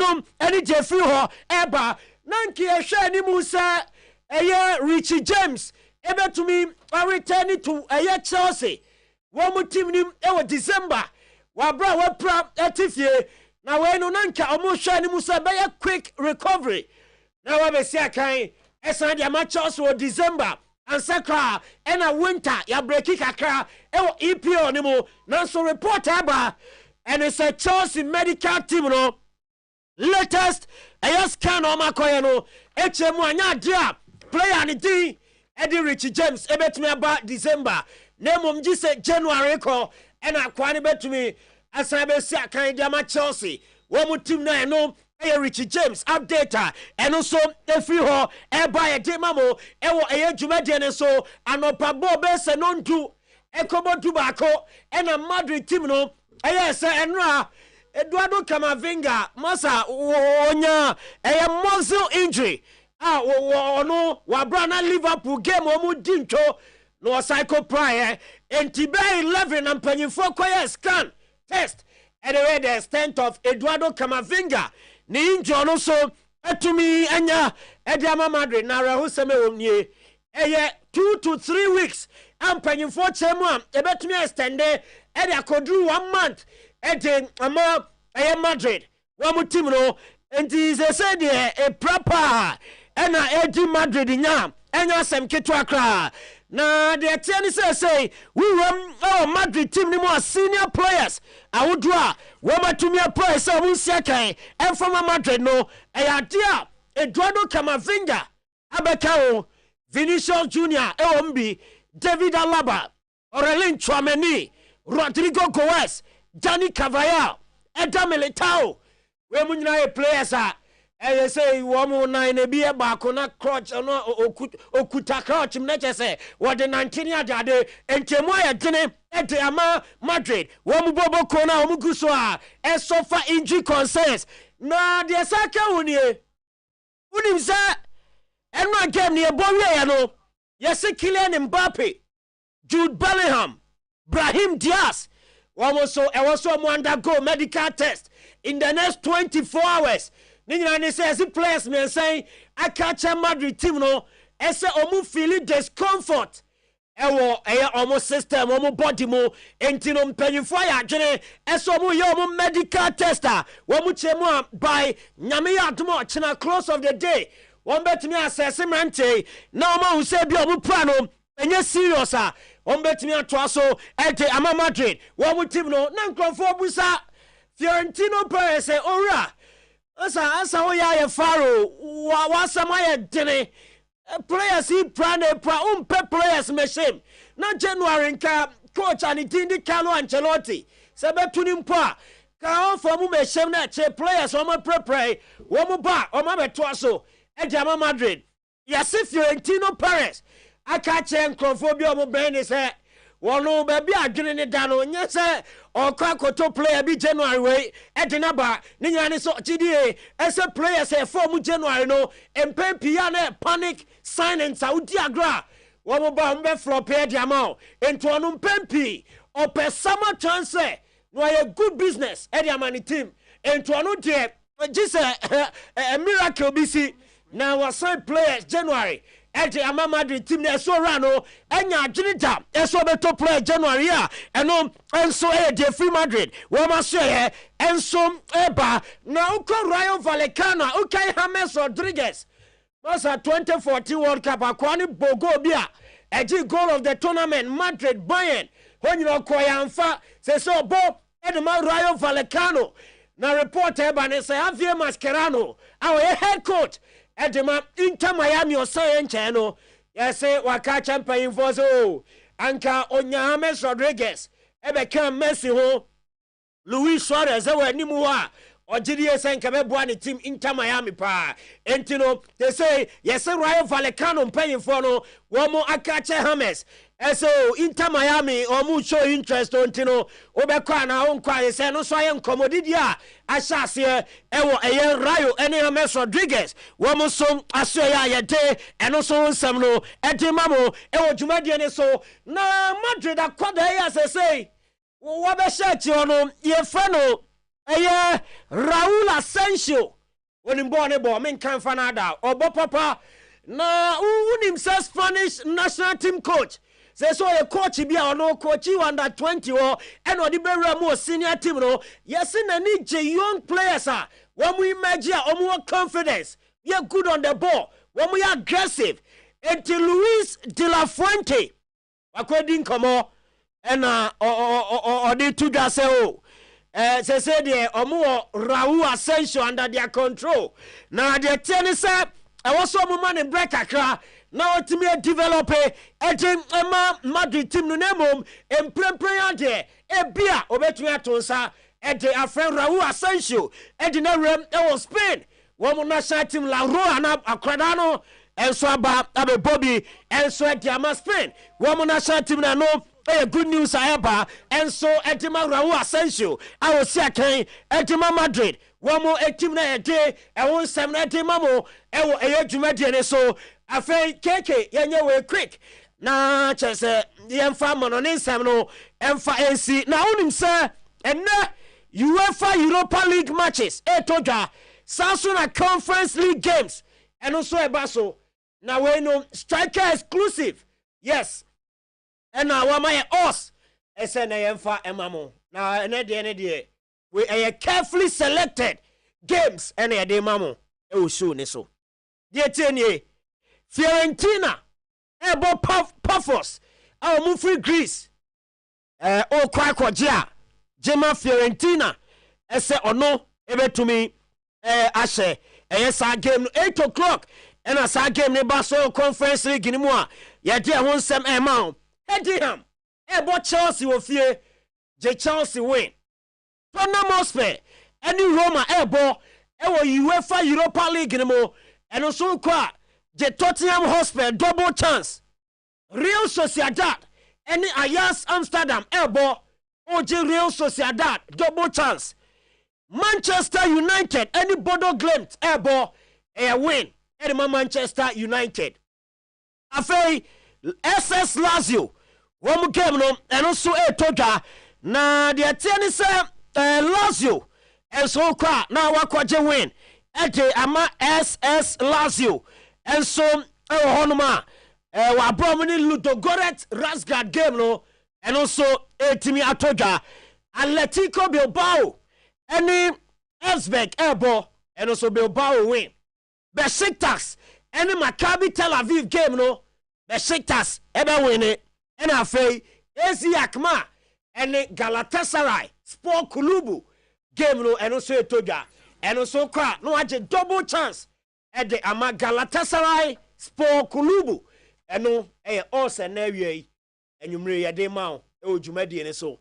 Enom eni Jeffrey ho eba nanki ehwe ni Musa eye Richie James ebetumi return to eye Chelsea wo team nim ewo December wabra wapra etifie na we no nanka omo hwe ni Musa be quick recovery na wa be sia kan esan dia matches wo December and sakra ena winter ya breaki kakra ewo EPO ni mo na so report aba and it's a Chelsea medical team no latest scan o makoye no HM anya dia player ni din Eddie Richie James ebetumi aba December na mom ji se January ko ena kwa ni betumi asan be sia kan dia ma Chelsea wo mu team na no Richie James updater and also if you ho e buy a day mamo e wo e dwumade ne so anopa bo be se no ndu e kobo du bako e na Madrid team no e se enra Eduardo Camavinga masa onya e muscle injury no wa brana Liverpool game o mu dinto no psycho prior entibe 11 and panyimfo koye scan test and the extent of Eduardo Camavinga ni injo no so etumi anya Ediama Madrid na rahu seme womnie eye 2 to 3 weeks ampanyimfo chemu am ebetumi extend e dey akodru 1 month ede ama eye Madrid wa mu team no enti se say de e proper ena edi Madrid nya enya sem ketu akra na de tiani say we were Madrid team ni more senior players awudua we matumi apply say we sia kan and from Madrid no dia Eduardo Camavinga abekao Vinicius Junior Eombi David Alaba Aurelien Tchouameni Rodrigo Goes Dani Carvajal Eder Militao we munyina players I say woman nine e bia baako na crutch no okuta crutch mneche say what the 19 year ade entemo ya dene ede ama Madrid wo mu bobo ko na wo mu guso a e suffer injury concerns na de saka wonie unim say enwa game ne bowie ya no yesi Kylian Mbappe Jude Bellingham Brahim Diaz wo so e wo so mo undergo medical test in the next 24 hours Nina ne say as players me say I catch a Madrid team no ese omu feel discomfort ewo omu system omu body mo enti no mpanyimfo ya adwene ese omu ye omu medical tester omu chemu by nyame ya adomo china close of the day won betimi assess mante na omu say bi omu plano enye serious won betimi ato so ente ama Madrid omu team no na nkrofo busa Fiorentino Perez say ora Asa oya faro wa sama ye dene players he plan players me shame na January nka coach ani tindi Carlo Ancelotti se betuni mpo ka on for mu me shame na che players o ma prepare wo mu ba o ma beto aso e di ama Madrid ya se Fiorentino Perez aka che nkrofobia o mu ben ni se wono baby adwene ne da no nya se okakoto player bi January we edina ba ne nya ne so gidi ese players e form January no empempia na panic signing Saudi agra wo mo ba mbe flop e dia ma ento ono mpempi o pe summer chance no a good business e dia man team ento ono de just a miracle bc na was sign players January Ete ama Madrid team na so rano enya adwinita eso beto play January a eno enso de free Madrid wo ma so ye enso eba na uko Rayo Vallecano okay James Rodriguez masa 2014 World Cup akwani bogo bia eji goal of the tournament Madrid Bayern when you koya amfa se so bo edema Rayo Vallecano na report eba ne say Javier Mascherano our head coach Edema Inter Miami or Sayan Channel. Yes, waka champion for so. Anka Onya James Rodriguez. Ebe kan Messi ho. Luis Suarez ewe ni muwa. Ojidiye senke bebuani team Inter Miami pa. Entino they say yes Rayo Vallecano paying for no. Womo akache James. So Inter Miami omu show interest ontino obekwa na onkwa say no so ayen komodidia asase ewo eye Rayo ene James Rodriguez womu so aso ya yede eno so nsam no edimamo ewo dwumadie ne so na Madrid akwada ya say wo be search ono ye fa no Raul Asensio when born a boy men can fanada obo papa na unim say Spanish national team coach say so a coach bi a no coach under 20 or and odi be more senior team no yes na need young players when we imagine more confidence we are good on the ball when we are aggressive until Luis de la Fuente according come and odi to just say oh say the omo Raul Asensio under their control now the tennis I was so money break akra now to me develop a Madrid team no name and prepare there e bia obetumi atonsa the a friend Raul Asensio the na rem was Spain one national team La Roa na akradano and so aba Bobby and so the Spain one national team na no good news aba and so etima Raul Asensio I was say kan etima Madrid one more team na day and one seven etima mo e so afei keke yenye we quick na chese yemfa mono ne nsem no emfa NC na onim say enne UEFA Europa League matches etodwa Samsung Conference League games and also ebaso na we no striker exclusive yes and now wa my us ese na yemfa emamo na ene de we carefully selected games and e de mamo e o show ne so de tienie Fiorentina ebo Pafos our move free Greece o kwakwagia Jema Fiorentina ese ono ebetumi ashe sa game 8 o'clock and as a game ne Basel Conference League ni mu a ye de ho nsem ma Hediham ebo Chelsea wo fie je Chelsea win Tottenham Hotspur any Roma ebo ewo UEFA Europa League ni mo eno so kwa je Tottenham Hotspur double chance Real Sociedad any Ajax Amsterdam ebo oje Real Sociedad double chance Manchester United any Bodo Glimt ebo win any Manchester United afei SS Lazio one game no and also toga na the tiani say Lazio and so kwa na wakwaje win ete ama SS Lazio and so honoma wa bromini Ludogorets Razgrad game no and also etimi atoga Atletico Bilbao any Elsbeck ebo and also Bilbao win Besiktas any Maccabi Tel Aviv game no Besiktas ebe win it and afei AC Akma and Galatasaray Sport Kulubu game no and also etoga and also kwa no aje double chance at the ama Galatasaray Sport Kulubu and no all scenario and you mre yade ma o jumadi ne so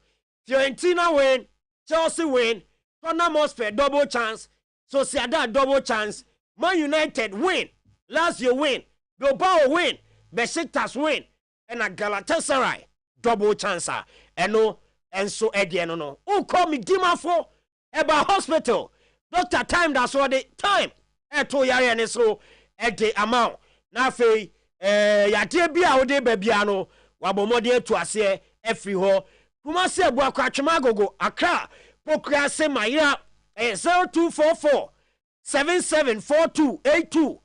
Fiorentina win Chelsea win Tottenham Hotspur double chance Sociedad double chance Man United win Lazio win Bilbao win Besiktas win and a Galatasaray double chance and no and so again no call me Dimafo about hospital doctor time that's what the time to yare and so at the amount na fe yade bia wo de babia no wabomode to ase every ho kuma se bo akwatwema gogo Accra pokra se mayira 0244 774282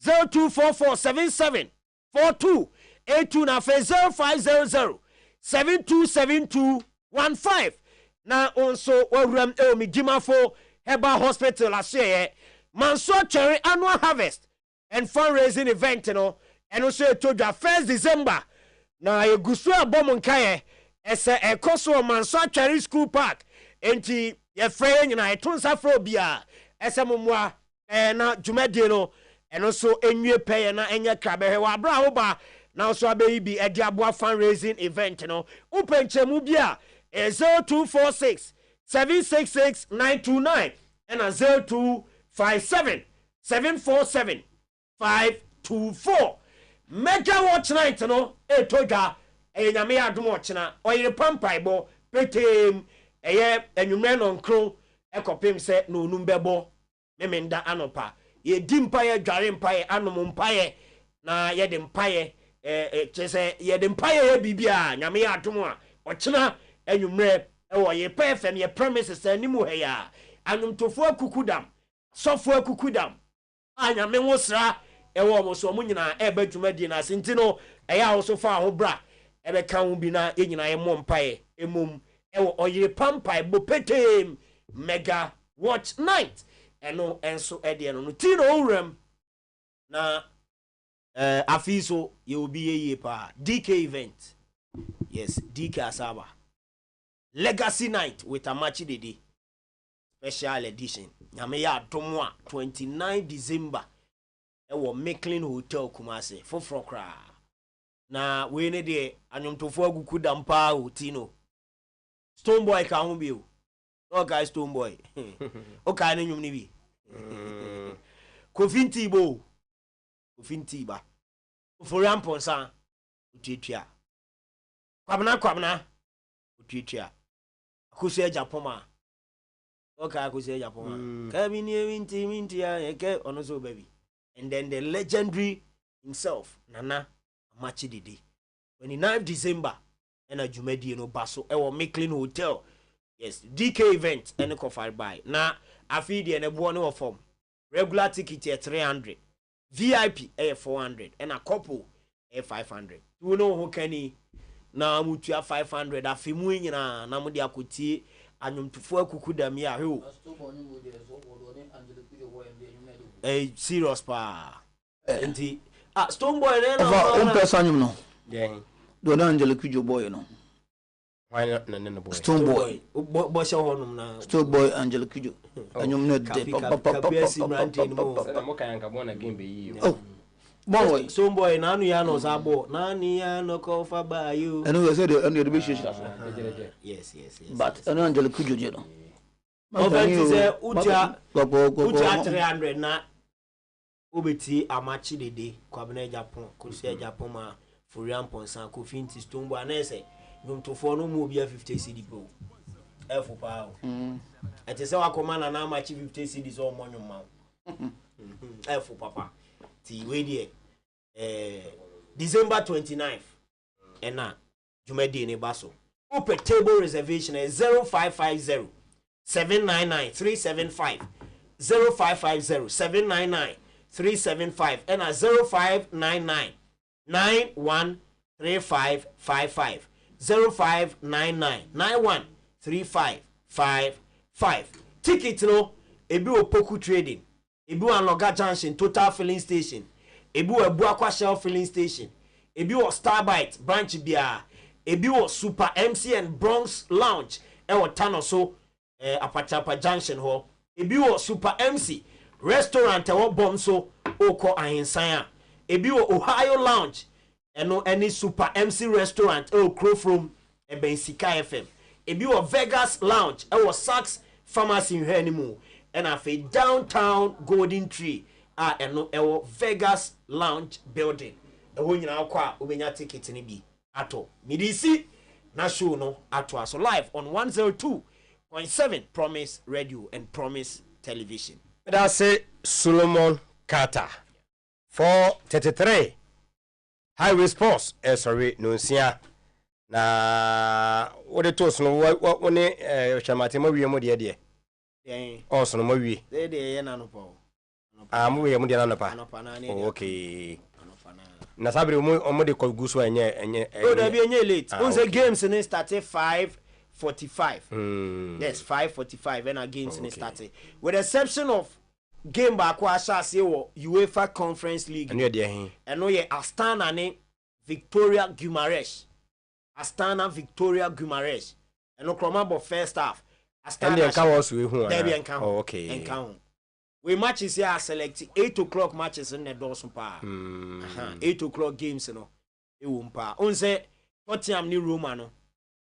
0244 774282 na fe 0500 727215 na onso wawuram mi Dimafo Herbal Hospital aseye Manso Cherry annual harvest and fundraising event no and also to the 1st December na egusu abom nkae ese ekoso Manso Cherry School Park enti ye frey nyina etonsa fro bia ese momwa na dwumadie no and also enwie peye na enye krabehe wa bra wo ba na also abeyi bi ediaboa fundraising event no upenchemu bia 0246 766 929 and 0257 747 524 mega watch night no etoga enyame adom ochina oyire pampaibo petem eye enwumre no nkro ekopem se no onumbebo memenda anopa ye dimpaye dware mpaye anom mpaye na ye de mpaye chese ye de mpaye ye bibia nyame adom a ochina enwumre ye pfm ye premises animu he ya anumtofo akukudam sofo akukudam anya me wosra mo so mo nyina badwumadi na sentino eya wo so fa ho bra ka ho bi na enyina ye mompae emum oyire pampai bopetem mega watch night eno enso ede no tino owram na afiso ye obi ye pa DK event. Yes, DK Asaba Legacy Night with Amachi Dede special edition. Nyame ya adomwa 29 December ewo Maclean Hotel Kumase for kra. Na we ne de anyomtofo aguku dampa hotino. Stone Boy ka ho bi o. O guy Stone Boy. O ka ne nyum ni bi. Kofinti bo. Kofinti ba. Forian ponsa utwetwa. Kwabna utwetwa. Akosia Japoma. Okay, akosia Japoma. Kabi ni minti ya eke onoso baby. And then the legendary himself Nana Amachi Dede 29 December and a Jumedi no baso ewo Maclean Hotel. Yes, DK event and covered by na afidi and a buono form regular ticket at 300 VIP 400 and a couple 500. You know who can na mutua 500 afimu nyina na mudi akuti anyumtufo akukudam ya ho serious pa enti Stone Boy no person no yeah do na Angelique Jo boy no why not no boy Stone Boy bo she honum na Stone Boy Angelique Jo anyum no de mo kan ka bona game be yi boy Stone Boy na anu ya no sabo na ni ya no ko fa ba you and we said the be shit yes but Angelique Jo no Oventi se utia 300 na obeti Amachi Dede kwabena Japan kusia Japan ma Forian Ponsan Kofinti Stone Boy na ese nyumtofo no mu obia 50 cedi po efu pa ete se wakoma na Amachi 50 cedi so monyo ma efu papa ti we die December 29th ena jumedi ne baso open table reservation is 0550 799 375 0550 799 375 and 0599 913555 0599 913555 ticket no ebi opoku trading ebi wa Loga Junction Total Filling Station ebi wa Buakwa Shell Filling Station ebi wa Starbite branch bia ebi wa Super MC and Bronx Lounge ewo tano so Apachapa Junction ho ebi wa Super MC restaurant ewo bom so oko ahinsan ebi wa Ohio Lounge eno any Super MC restaurant crow from Ebensika FM ebi wa Vegas Lounge ewo Saks Pharmacy in Hanimu and afi downtown Golden Tree eno ewo Vegas Lounge building ewo nyina akwa obenya ticket ni bi ato midisi na show no ato so live on 102.7 Promise Radio and Promise Television. That's it, Solomon Carter 433 Highway Sports sorry no sia na what the toast no what one chamate mo wie mo de oh so no mo wie de na no po mo wie mo de na no pa okay na sabre mo de ko guso enye oh da bi enye late on games ni started 5:45 yes 5:45 and our games ni started with the exception of game back wa shase wo UEFA Conference League and ye eno ye Astana ne Victoria Guimaraes Astana Victoria Guimaraes eno kroma bo first half Astana and can we hu oh okay encounter we matches here select 8 o'clock matches in the doors pa 8 o'clock games no e wo mpa on say Tottenham ni Roma no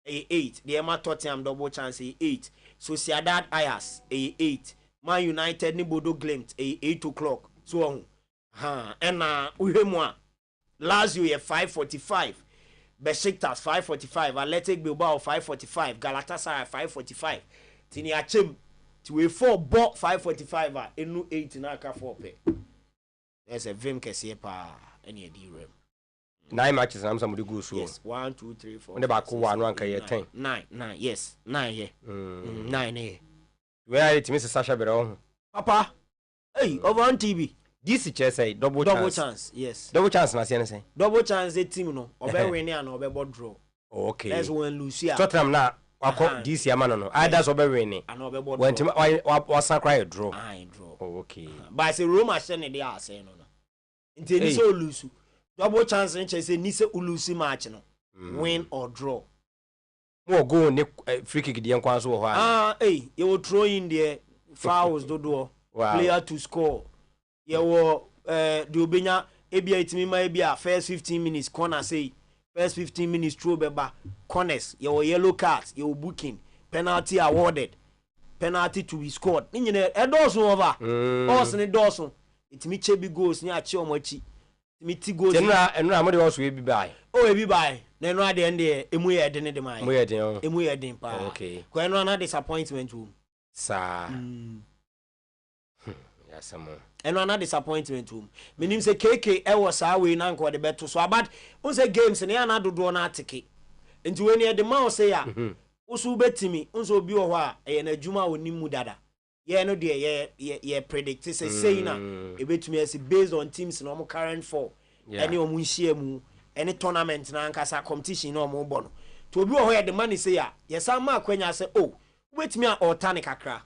8 the Emma Tottenham double chance 8 Sociedad Ajax 8 Man United ni Bodo Glimt 8 o'clock so and uhemu a Lazio ye 5:45 Besiktas 5:45 Athletic Bilbao 5:45 Galatasaray 5:45 tini achem ti we 4 bo 5:45 enu 8 na aka 4 pe there's a vim kese pa any edi rem 9 matches na amsa mo de go so. Yes, 1 2 3 4. When the back one can ye 10. 9, yes. 9 here. 9 here. Where it Mrs. Sasha Bero. Papa. Hey, over on TV. This chess say double chance. Yes. Double chance na say. Double chance the team no. Obe win and obe draw. Okay. That's when Lucia. Tottenham na wako this year man no. Either obe win. And obe draw. When team was cry a draw. Draw. Oh, okay. But I say Roma send they are saying no. Until ni so lose. Double chance in say ni se ulusi match no. Win or draw. Mo go ne free kick di enkwan so ho hey, you will throw in there fouls do player to score. You will do obenya ebia itimi ma ebia first 15 minutes corner say first 15 minutes throw beba corners. You will yellow cards, you will booking, penalty awarded, penalty to be scored. Ni nyine edoso over. Us ni doso. Itimi chebi goals ni achi omochi. Itimi ti goals. Enra mo de also e bi bai. Oh e bi bai. Na eno ade ende emu ye de ne de mai. Emu ye den pa. Okay. Ko eno na disappointment wo. Sa. Yes am. Eno na disappointment wo. Menim say KK e wo sa we na nko de beto so abad. Un say games ne ya na dodo na atike. Nti we ne de ma say ya. Usu betimi, unso obi wo ho a e na adwuma onimu dada. Ye no de ye predict say na e betumi as based on teams no current form. Any omu nhia mu. Any tournament na nkasa competition no mo bo no to obi wo ho the money say ya yes am akwanya say oh wetimi a alternate kakra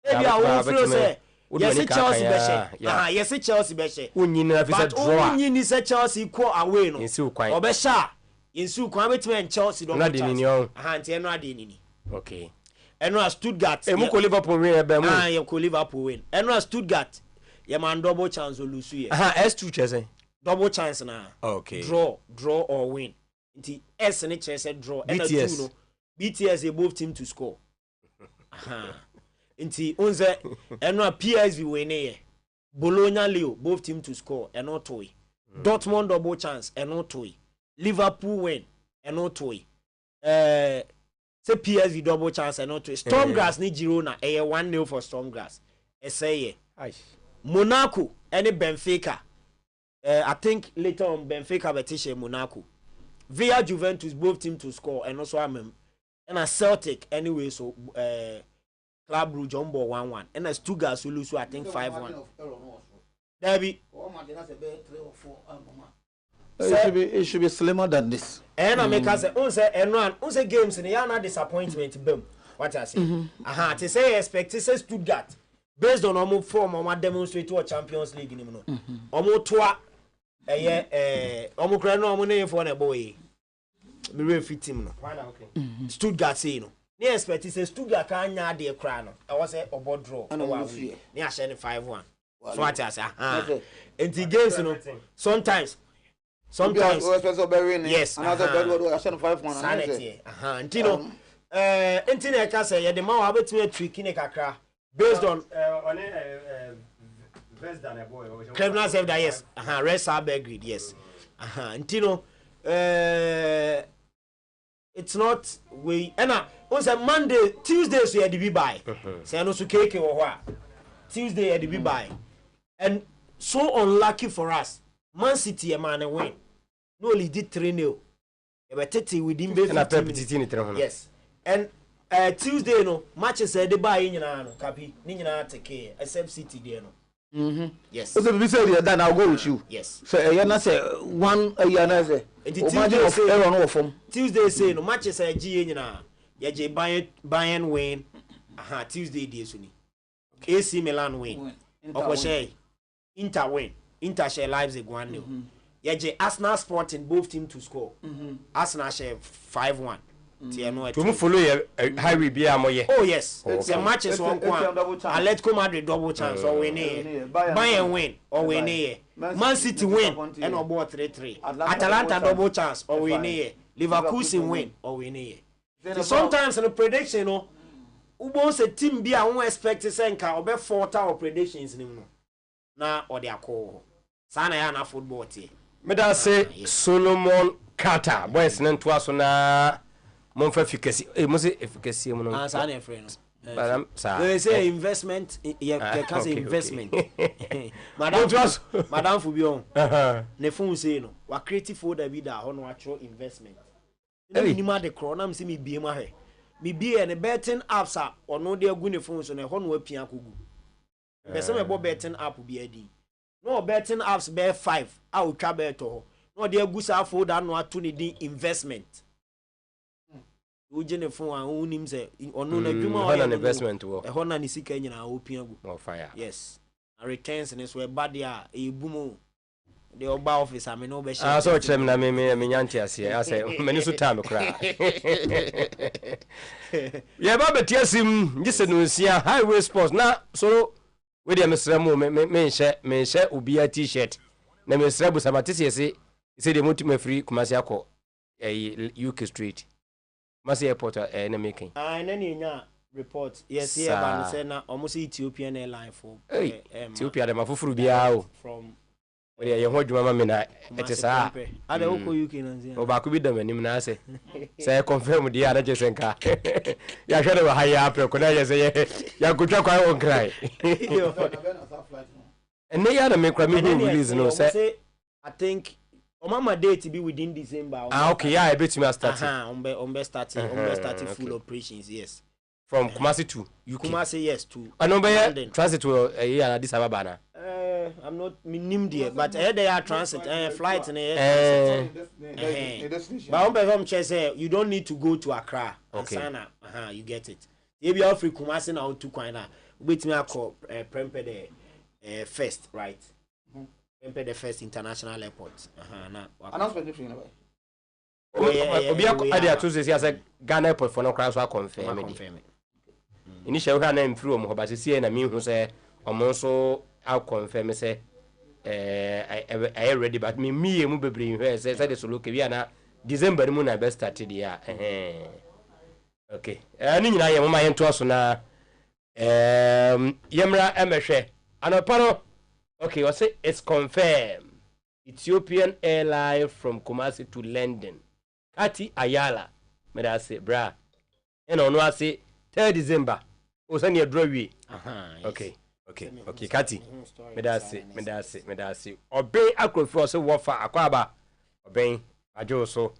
e bia wo feel say yes Chelsea be she yes Chelsea be she unyi na fi say draw unyi ni say Chelsea ko away no obe sha insu kwan betimi en Chelsea do na de ni nti eno ade ni okay eno a Stuttgart e mu ko Liverpool win e be mu ye ko Liverpool win eno a Stuttgart ye man double chance lose ye S2 chese double chance na okay draw or win nti S ne chese draw and BTS. 2 no BTS they both team to score nti unze eno a PSV win here Bologna Leo both team to score eno toy Dortmund double chance eno toy Liverpool win eno toy say PSV double chance eno toy Stormgrass ni Girona 1-0 for Stormgrass say Monaco any Benfica. I think later on Benfica betishe Monaco. Via Juventus both team to score and also and a Celtic anyway so Club Brugge Jumbo 1-1 and a Stuttgart will lose I think 5-1. Debbie it should be slimmer than this. And I make us say games in the disappointment boom. What I say? To say expect to say Stuttgart based on our form or demonstrate to a Champions League in Omo toa omo kra no omo na for na boy me refi team no Stuttgart say no ne expect say Stuttgart kan nya de kra no e was say obo draw ne a share 5-1 so what I say enti games no sometimes yes another bad I share 5-1 sanity enti no enti na ka say ye de ma wa betu trick ne kakra based on Clementino that yes Red Star Belgrade yes Antino it's not we on say Monday Tuesday so you be buy say no so KK wo ho Tuesday you be buy and so unlucky for us Man City man win no only did 3-0 e be tete within 15 minutes yes and Tuesday no matches they buy nyina no kapi ni nyina take except City there no yes so be say then I'll go with you yes so you na say one you na say imagine of error no from Tuesday say no matches GA nyina ye je Bayern win Tuesday dey so ni AC Milan win okoshe Inter win Inter share Leipzig 1-0 ye je Arsenal Sporting both team to score Arsenal share 5-1 to mu follow your highway bia moye oh yes the matches one Atletico Madrid double chance or win Bayern win or win Man City win and obo 3-3 Atalanta double chance or win Leverkusen win or win sometimes in the prediction no ubo say team bia won expect say nka obe 4 predictions nim no na or their call sana ya na football team me da say Solomon Carter boys nan to aso na mon fa efficacy mo say efficacy mo no sa na friend but sa they say investment can say investment Madam Fubion. Ne phone say no. Wa creative folder bi da ho no actual investment. Ni ma de kro na me se me bie ma he. Me bie ne betting apps a ono de agu ne phone so ne ho no apia kogu. Be se me bo betting app bi adi. No betting apps be 5 a o twa bet ho. No de agu sa folder no ato ne din investment. Uje ne phone a unim se ono na dwuma o na investment wo. E ho na ne sika nyina opia gu. No fire. Yes. Returns and so bad there e bumo the oba office I mean no be ah so chem na me nyanti ase I say many so time kra ye ba betiasim gise no nsia highway sports na so we dey mesra mo me she obi a t-shirt na mesra bu samatisi ese dey motima free kumasi akọ UK street Masi airport na making na nya report yes here ba say na almost Ethiopian airline for Ethiopia dem afufuru bia o from we ye ho dwuma ma me na etesa ada oko UK na nzia o ba ko bi dem anim na ase say confirm dia na jesenka ya hwere wa haya apre ko na ye say ya gotwa kwa on cry and they are me kwa me release no say I think mama date be within December okay yeah I bet me start on starting full operations yes. From Kumasi to UK. Kumasi yes to. London. Transit to Addis Ababa na. I'm not named there, but they are transit flight and but on perform say you don't need to go to Accra. Okay. You get it. If you are free Kumasi now to Kwana, wait me call Prempeh the first right. Prempeh the first international airport. Na. Announcement free na. Obi adia to say say Ghana airport for no crash wa confirm. Initially we na through mo but see na me hu say omo so I confirm say I ready but me mu bebre hwe say the solo ke bia na December mu na best start dia okay ani nyina ye mo ma ye nto aso na yemra emehwe anopano okay we say it's confirmed Ethiopian airline from Kumasi to London Kati Ayala me da say bra and ono ase 3 December o sani adrowi okay Kati me da say obey akrofi o se wofa akwaba obey ajo so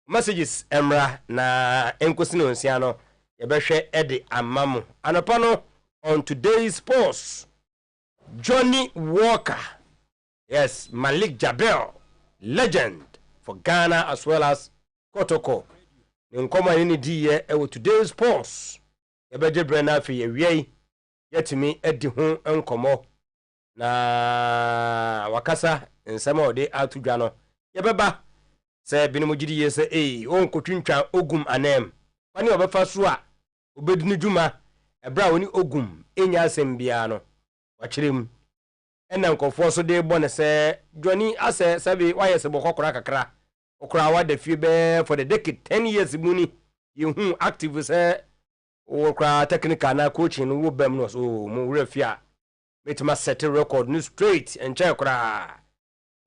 messages emra na enkosi no nsia no ye behwe ede amamu anopa no on today's post Johnny Walker yes Malik Jabel legend for Ghana as well as Kotoko nkoma ni diye e today's post e beje brena fi ye wiei yetimi edi ho nkomo na wakasa nsema ode atudwa no ye beba se binimu gidi ye se onkotwintwa ogum anem kwani obefa so a obedini dwuma ebra woni ogum enya asem bia no wakirem ena nkofo so de bone se Johnny ase sabi waye se bokokora kakra okra wa da fi be for the decade 10 years muni you active say okra technical na coaching wo bam no so mo wura fi a metima set record no straight and check okra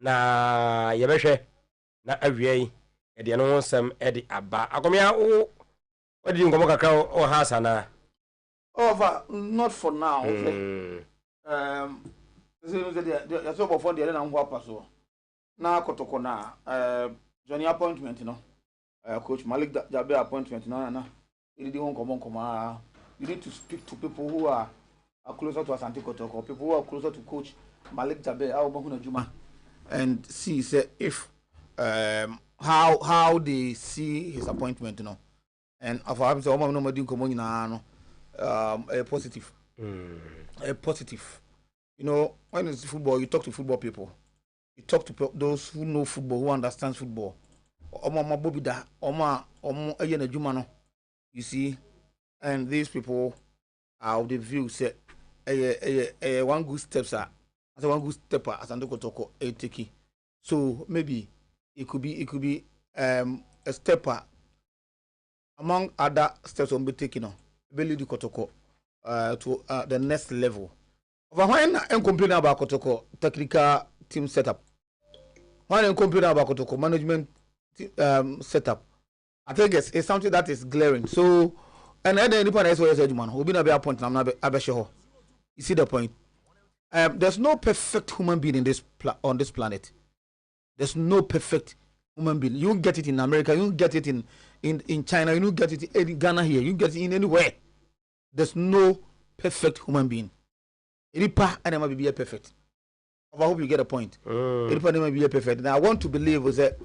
na yebehwe na awie e de no nsem e de aba akomia wo di ngomo kakra o hasa na over not for now okay so so before the na ho paso na Kotoko na Johnny appointment no coach Malik Jabe appointment na you need to speak to people who are closer to Asante Kotoko, people who are closer to coach Malik Jabe Juma, and see say if how they see his appointment and after having say nobody positive positive when it's football you talk to football people. You talk to those who know football, who understand football. You see, and these people are of the view say, one good step, sir. As one good step, as Andoko Toko, take. So maybe it could be a stepper among other steps on be taken. Beli di Kotoko to the next level. When I'm complaining about Kotoko technical team setup. When I'm complaining about Kotoko management setup, I think it's something that is glaring. So, and then anyone else will say, "Man, we'll be a point. I'm not a sure." You see the point. there's no perfect human being in on this planet. There's no perfect human being. You get it in America, you get it in China, you get it in Ghana here, you get it in anywhere. There's no perfect human being. Iripa and might be perfect. I hope you get a point. Iripa might be perfect. Now I want to believe was that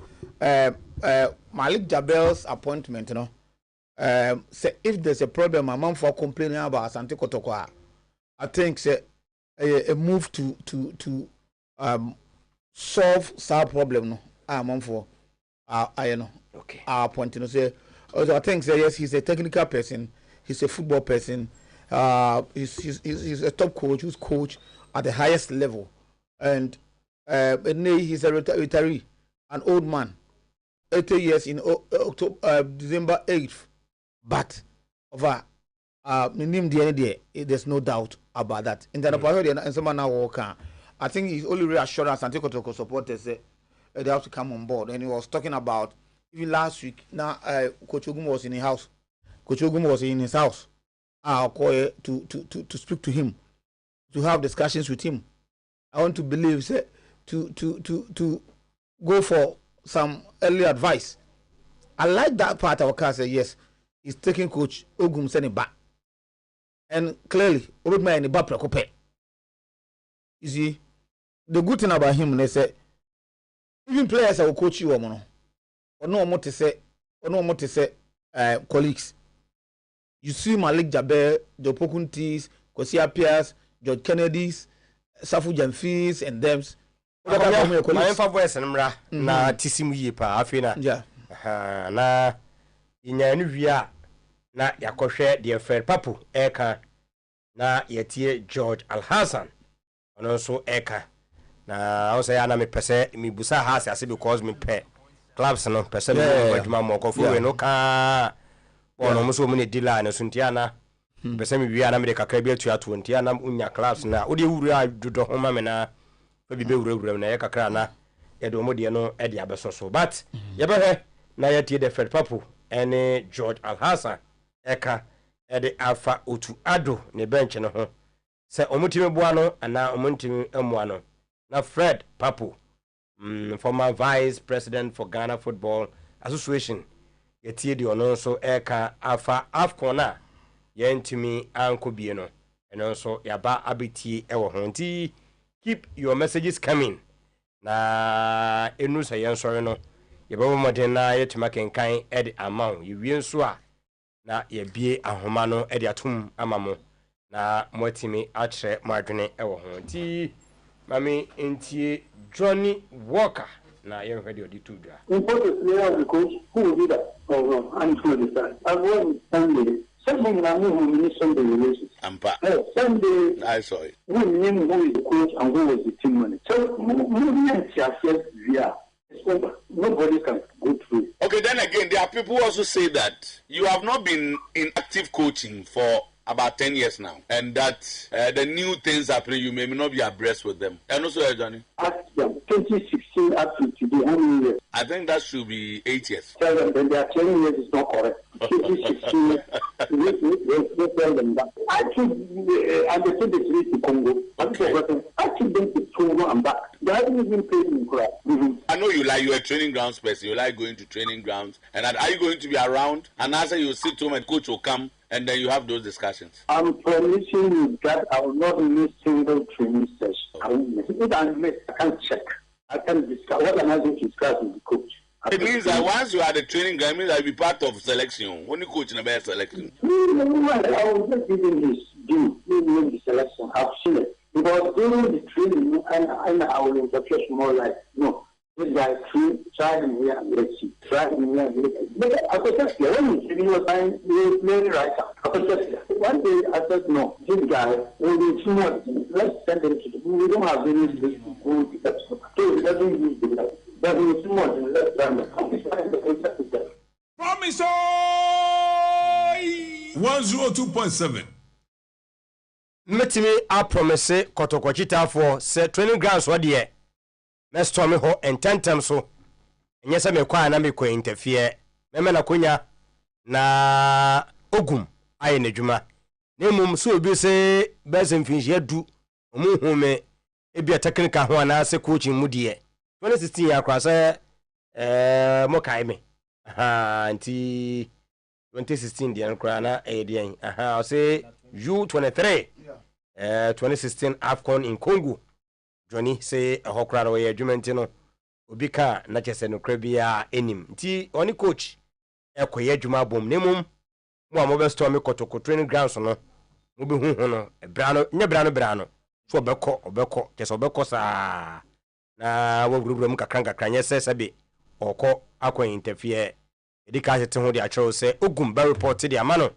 Malik Jabel's appointment, say if there's a problem, my mom for complaining about Asante Kotoko, I think say a move to solve some problem. No, mom for okay. Our point, say. Also, I think say yes, he's a technical person. He's a football person. He's a top coach who's coach at the highest level, and he's a retiree, an old man, 80 years in October, December 8th. But over there's no doubt about that. In the and someone now walker, I think he's only reassurance and Kotoko supporters say they have to come on board. And he was talking about even last week. Now, Coach Ogum was in his house. Coach Ogum was in his house. I'll call to speak to him, to have discussions with him. I want to believe say, to go for some early advice. I like that part of our car say yes, he's taking Coach Ogum sending back. And clearly, Obama in the back preoccupy. You see, the good thing about him, they say, even players will coach you or no more to say, colleagues. You see Malik Jaber, Joe Pokuntis, Kosia Pierce, George Kennedy's, Safu Jamfis, and thems. My voice and na tisimu yipa afina. Yeah. Na inyanu via na yakoshe dear Fred Papu eka na yetie George Alhassan ono so eka na I say ana me pese mi busa ha ase because me pe clubs no pese me adwuma mo ko fu we no ka ono mo so mo ne dealer na suntia na pese me wi ana me de kakra bi atu atu ntia na unya clubs na odi wuru adodo ho ma me na fa bi be wuru na ye kakra na ye do mo de no e de abeso so but ye be he na yetie de Fred Papu ene George Alhassan eka ede alfa otu ado ne bench no ho se omutimi boa no ana omutimi amua no na Fred Papu former vice president for Ghana Football Association yetie di ono so eka alfa afcona yentimi anko bie no eno so yaba abeti ewo ho nti keep your messages coming na enu se yensori no yeba modern na yetima kenkan ede amount yewie nso a na yebie ahoma no e de atum amamo na motimi atre madwene e wo ho ti mami entie Johnny Walker na ye hwede odi tudwa important player the coach who will do that I'm sure that I've won Sunday na who minister Sunday relations Sunday I saw it who name who is the coach and who was the team manager so movement via nobody can go through. Okay, then again, there are people who also say that you have not been in active coaching for about 10 years now, and that the new things happening, you may not be abreast with them. And also, Johnny? Ask them, 2016 up to today, how many years? I think that should be 8 years. Tell them that their 10 years is not correct. 2016, we tell them that. I took the three to Congo. Okay. I took them to Togo and back. They haven't even paid in class. I know you're a training grounds person. You like going to training grounds. And are you going to be around? And after you sit home and coach will come, and then you have those discussions. I'm promising you that I will not miss single training session. I will miss. If I miss, I can't check. I can't discuss. What am I going to discuss with the coach? It means that once you are the training ground, it means that you'll be part of selection. When you coach in the best selection. I will just give him his due. Maybe the selection. I've seen it. Because during the training, and I will interpret more like, no, this guy try him here and let's see. Try him here and let's see. But I could just say, when you was saying, you play right now. I could just say, one day I said, no, this guy, will be too much. Let's send him to the, we don't have any good episode. So he doesn't use the, but he was too much. Let's run the Promise 102.7. Metimi a promise kotokochita for say training grounds what there. Let's tell me ho ententem so. Enye se me kwa na me ko interfere. Me na konya na ogum aye na dwuma. Na mum so obi se best mfinhie du omu hume ebia technical ho na se coaching mu de 2016 akra se mo kai me anti 2016 de nkra na edien o se U23 2016 AFCON in Congo Johnny say ehokra ro ye adwumenti no obi ka na chese no kra bia enim nti oni coach ekoye adwuma bom nemum mo amobe storm kotoko training grounds no mo be hu no bra no so obekọ kese obekọ sa na wawuruburu mu kakran nyese sebe okọ akọ interfere edika hete ho de achọ se ogum ba report de amano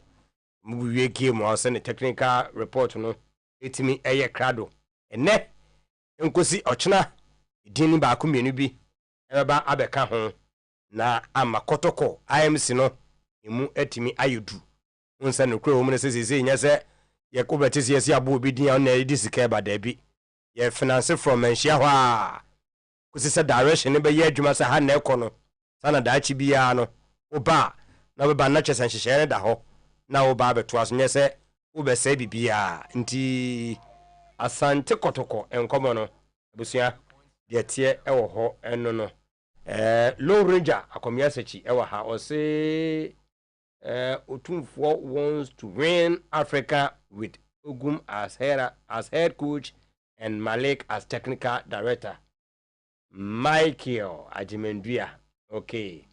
mu wie game o se ne technical report no etimi eye krado ene nkosi ochena din ba ko mienu bi eba abeka ho na amakotoko IMC no emu etimi ayedu unsa no kro mu ne sese nyese ye ko betisi yesi abo bi din na edi sika ba da bi ye finance from enhia ho a kusi se direction ne be ye adwuma se ha na ekono sana da achi bia no oba na be ba na chese nhihye ne da ho na oba abeto aso nyese obe se bibia nti asante kotoko enkomo no abusua de tie ewo ho eno no low ranger akomia sechi ewa ha o se Otumfo wants to win Africa with Ogum as head coach and Malik as technical director. Michael Ajimendria. Okay.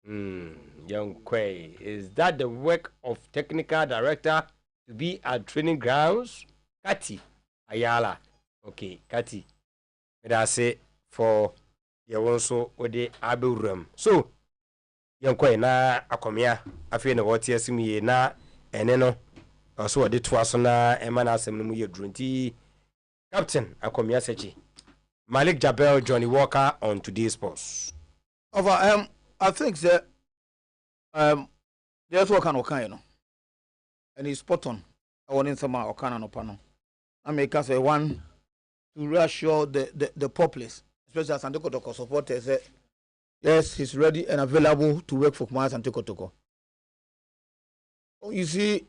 Young Quay. Is that the work of technical director to be at training grounds? Kati Ayala. Okay, Kati. That's it for your also Ode Aburam. So, yankwa na akomia afi na wote asimi na ene no so wode to aso na ema na asem no mu yedrunti captain akomia sechi Malik Jabel Johnny Walker on today's post over I think that there's what kind you know and he's spot on I want in some okana no pano I make us a one to reassure the populace especially as Sandeko Toko supporters yes, he's ready and available to work for Kumasi and Toko. You see,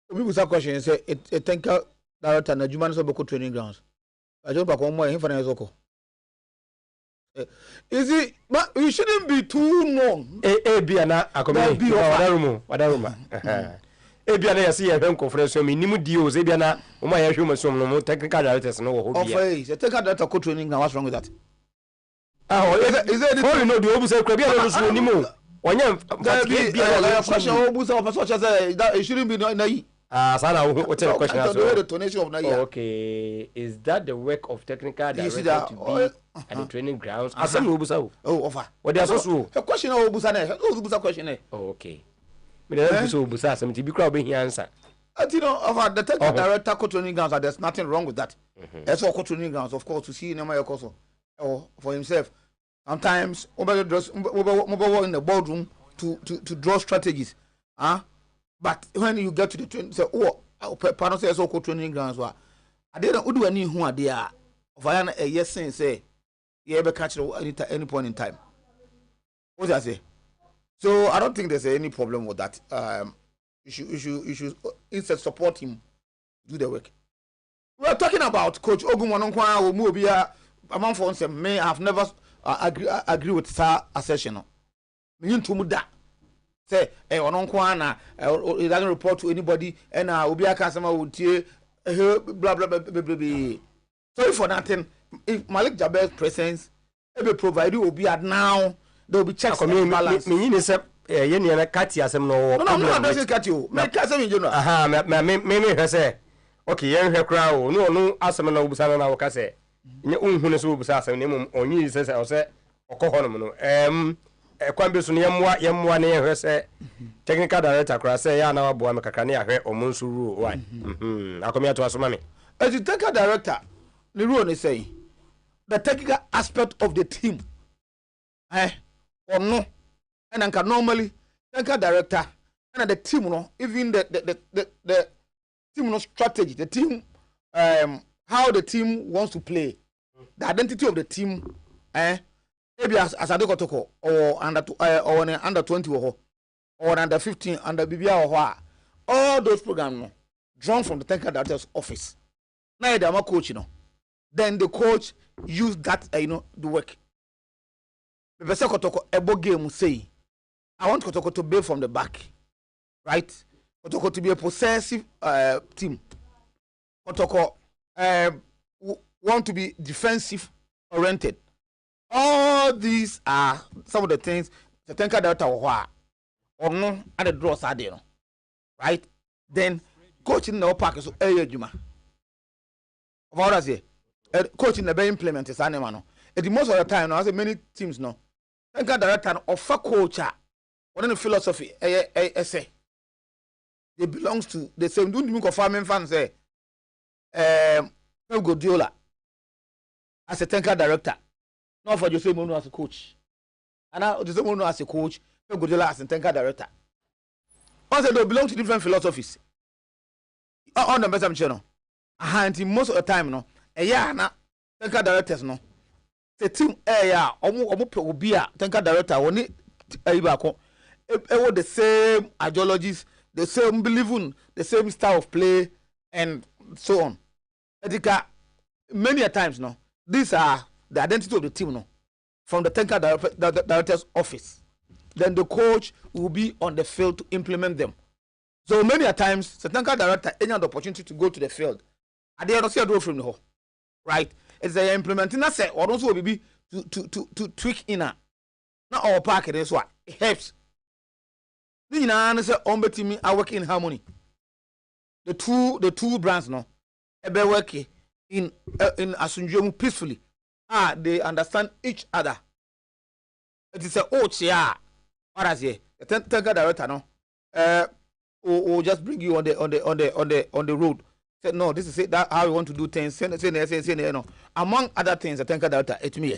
people start questioning say a tanker director na Jumani Soboko training grounds. I don't back on more infinite Zoko. Is it but you shouldn't be too long. Biana akomi wadaruma. Biana ya see a conference me nimu deals biana o ma ya hwema som no technical directors no ho bia. Okay, the technical director co training ground what's wrong with that? Is it all you know the obusa kwabia no so nimu onya question obusa person say that it shouldn't be nai sana what the question as the donation of nai okay is that the work of technical director to be at the training grounds asem obusa offer what they so a question obusa na obusa question okay me dey obusa asem ti bi kra obe hia answer you know of the technical director co training grounds there's nothing wrong with that that's all co training grounds of course to see Nema Yakoso for himself. Sometimes mobile in the boardroom to draw strategies. But when you get to the training, say, pardon say so training grounds. I didn't do any who are there. Of a yes say, you ever catch it at any point in time. What did I say? So I don't think there's any problem with that. You should instead support him do the work. We're talking about Coach Ogumononkwa or Mubia. Among for say may have never agree with that assertion. Me to muda say ononkwa na he doesn't report to anybody and obi akasama would blah blah blah. Sorry for nothing. If Malik Jabel's presence be provide you obi at now there will be checks and balance. Me say ye na kati asem no. No, I'm not saying kati you. Me kasem in general. Aha me say okay yen hwe kra o no asem na obusa na wo ka say nye unhu ne so obusa asem ne mum onyi se o se okohonom no kwan bi so ne yemwa ne hwe se technical director kra se ya na wabo am kakra ne ahwe omonsu ru why akomi ato asoma me as the technical director the rule ne say the technical aspect of the team or no and anka normally technical director and the team no even the team no strategy the team how the team wants to play the identity of the team maybe as Adeko Toko or under 20 or under 15 under Bibia or all those programs drawn from the technical director's office Now they are coach, then the coach use that the work. The person Kotoko ebo game say, I want Kotoko to build from the back, right? Kotoko to be a possessive team. Kotoko want to be defensive oriented. All these are some of the things the Tenka Delta or no at the draws are there, right? Then coaching no park so Juma. What I say, coaching the very implement is animal. At most of the time, as many teams know, Tenka Delta offer coach one of the philosophy say they belongs to the same. Don't you farming fans say Pep Guardiola as a Tenka director. Not for Jose Mourinho as a coach. And now Jose Mourinho as a coach, Pep Guardiola as a Tenka director. Also, they belong to different philosophies. On the best channel. And most of the time, na Tenka directors, the team, omu be Tenka director, only the same ideologies, the same believing, the same style of play, and so on. Many a times, these are the identity of the team, from the Tenka director's office. Then the coach will be on the field to implement them. So many a times, the Tenka director any the opportunity to go to the field. And they don't see a door from the hole, right? It's a implementing that say or also will be to tweak inner. Not all park it is what it helps. The answer on the team are working in harmony. The two brands be working in Asunjomu peacefully. They understand each other. It is a chia. What I say, the Tenka director will just bring you on the road. Say no, this is it. That how we want to do things. Say among other things, the Tenka director it's me.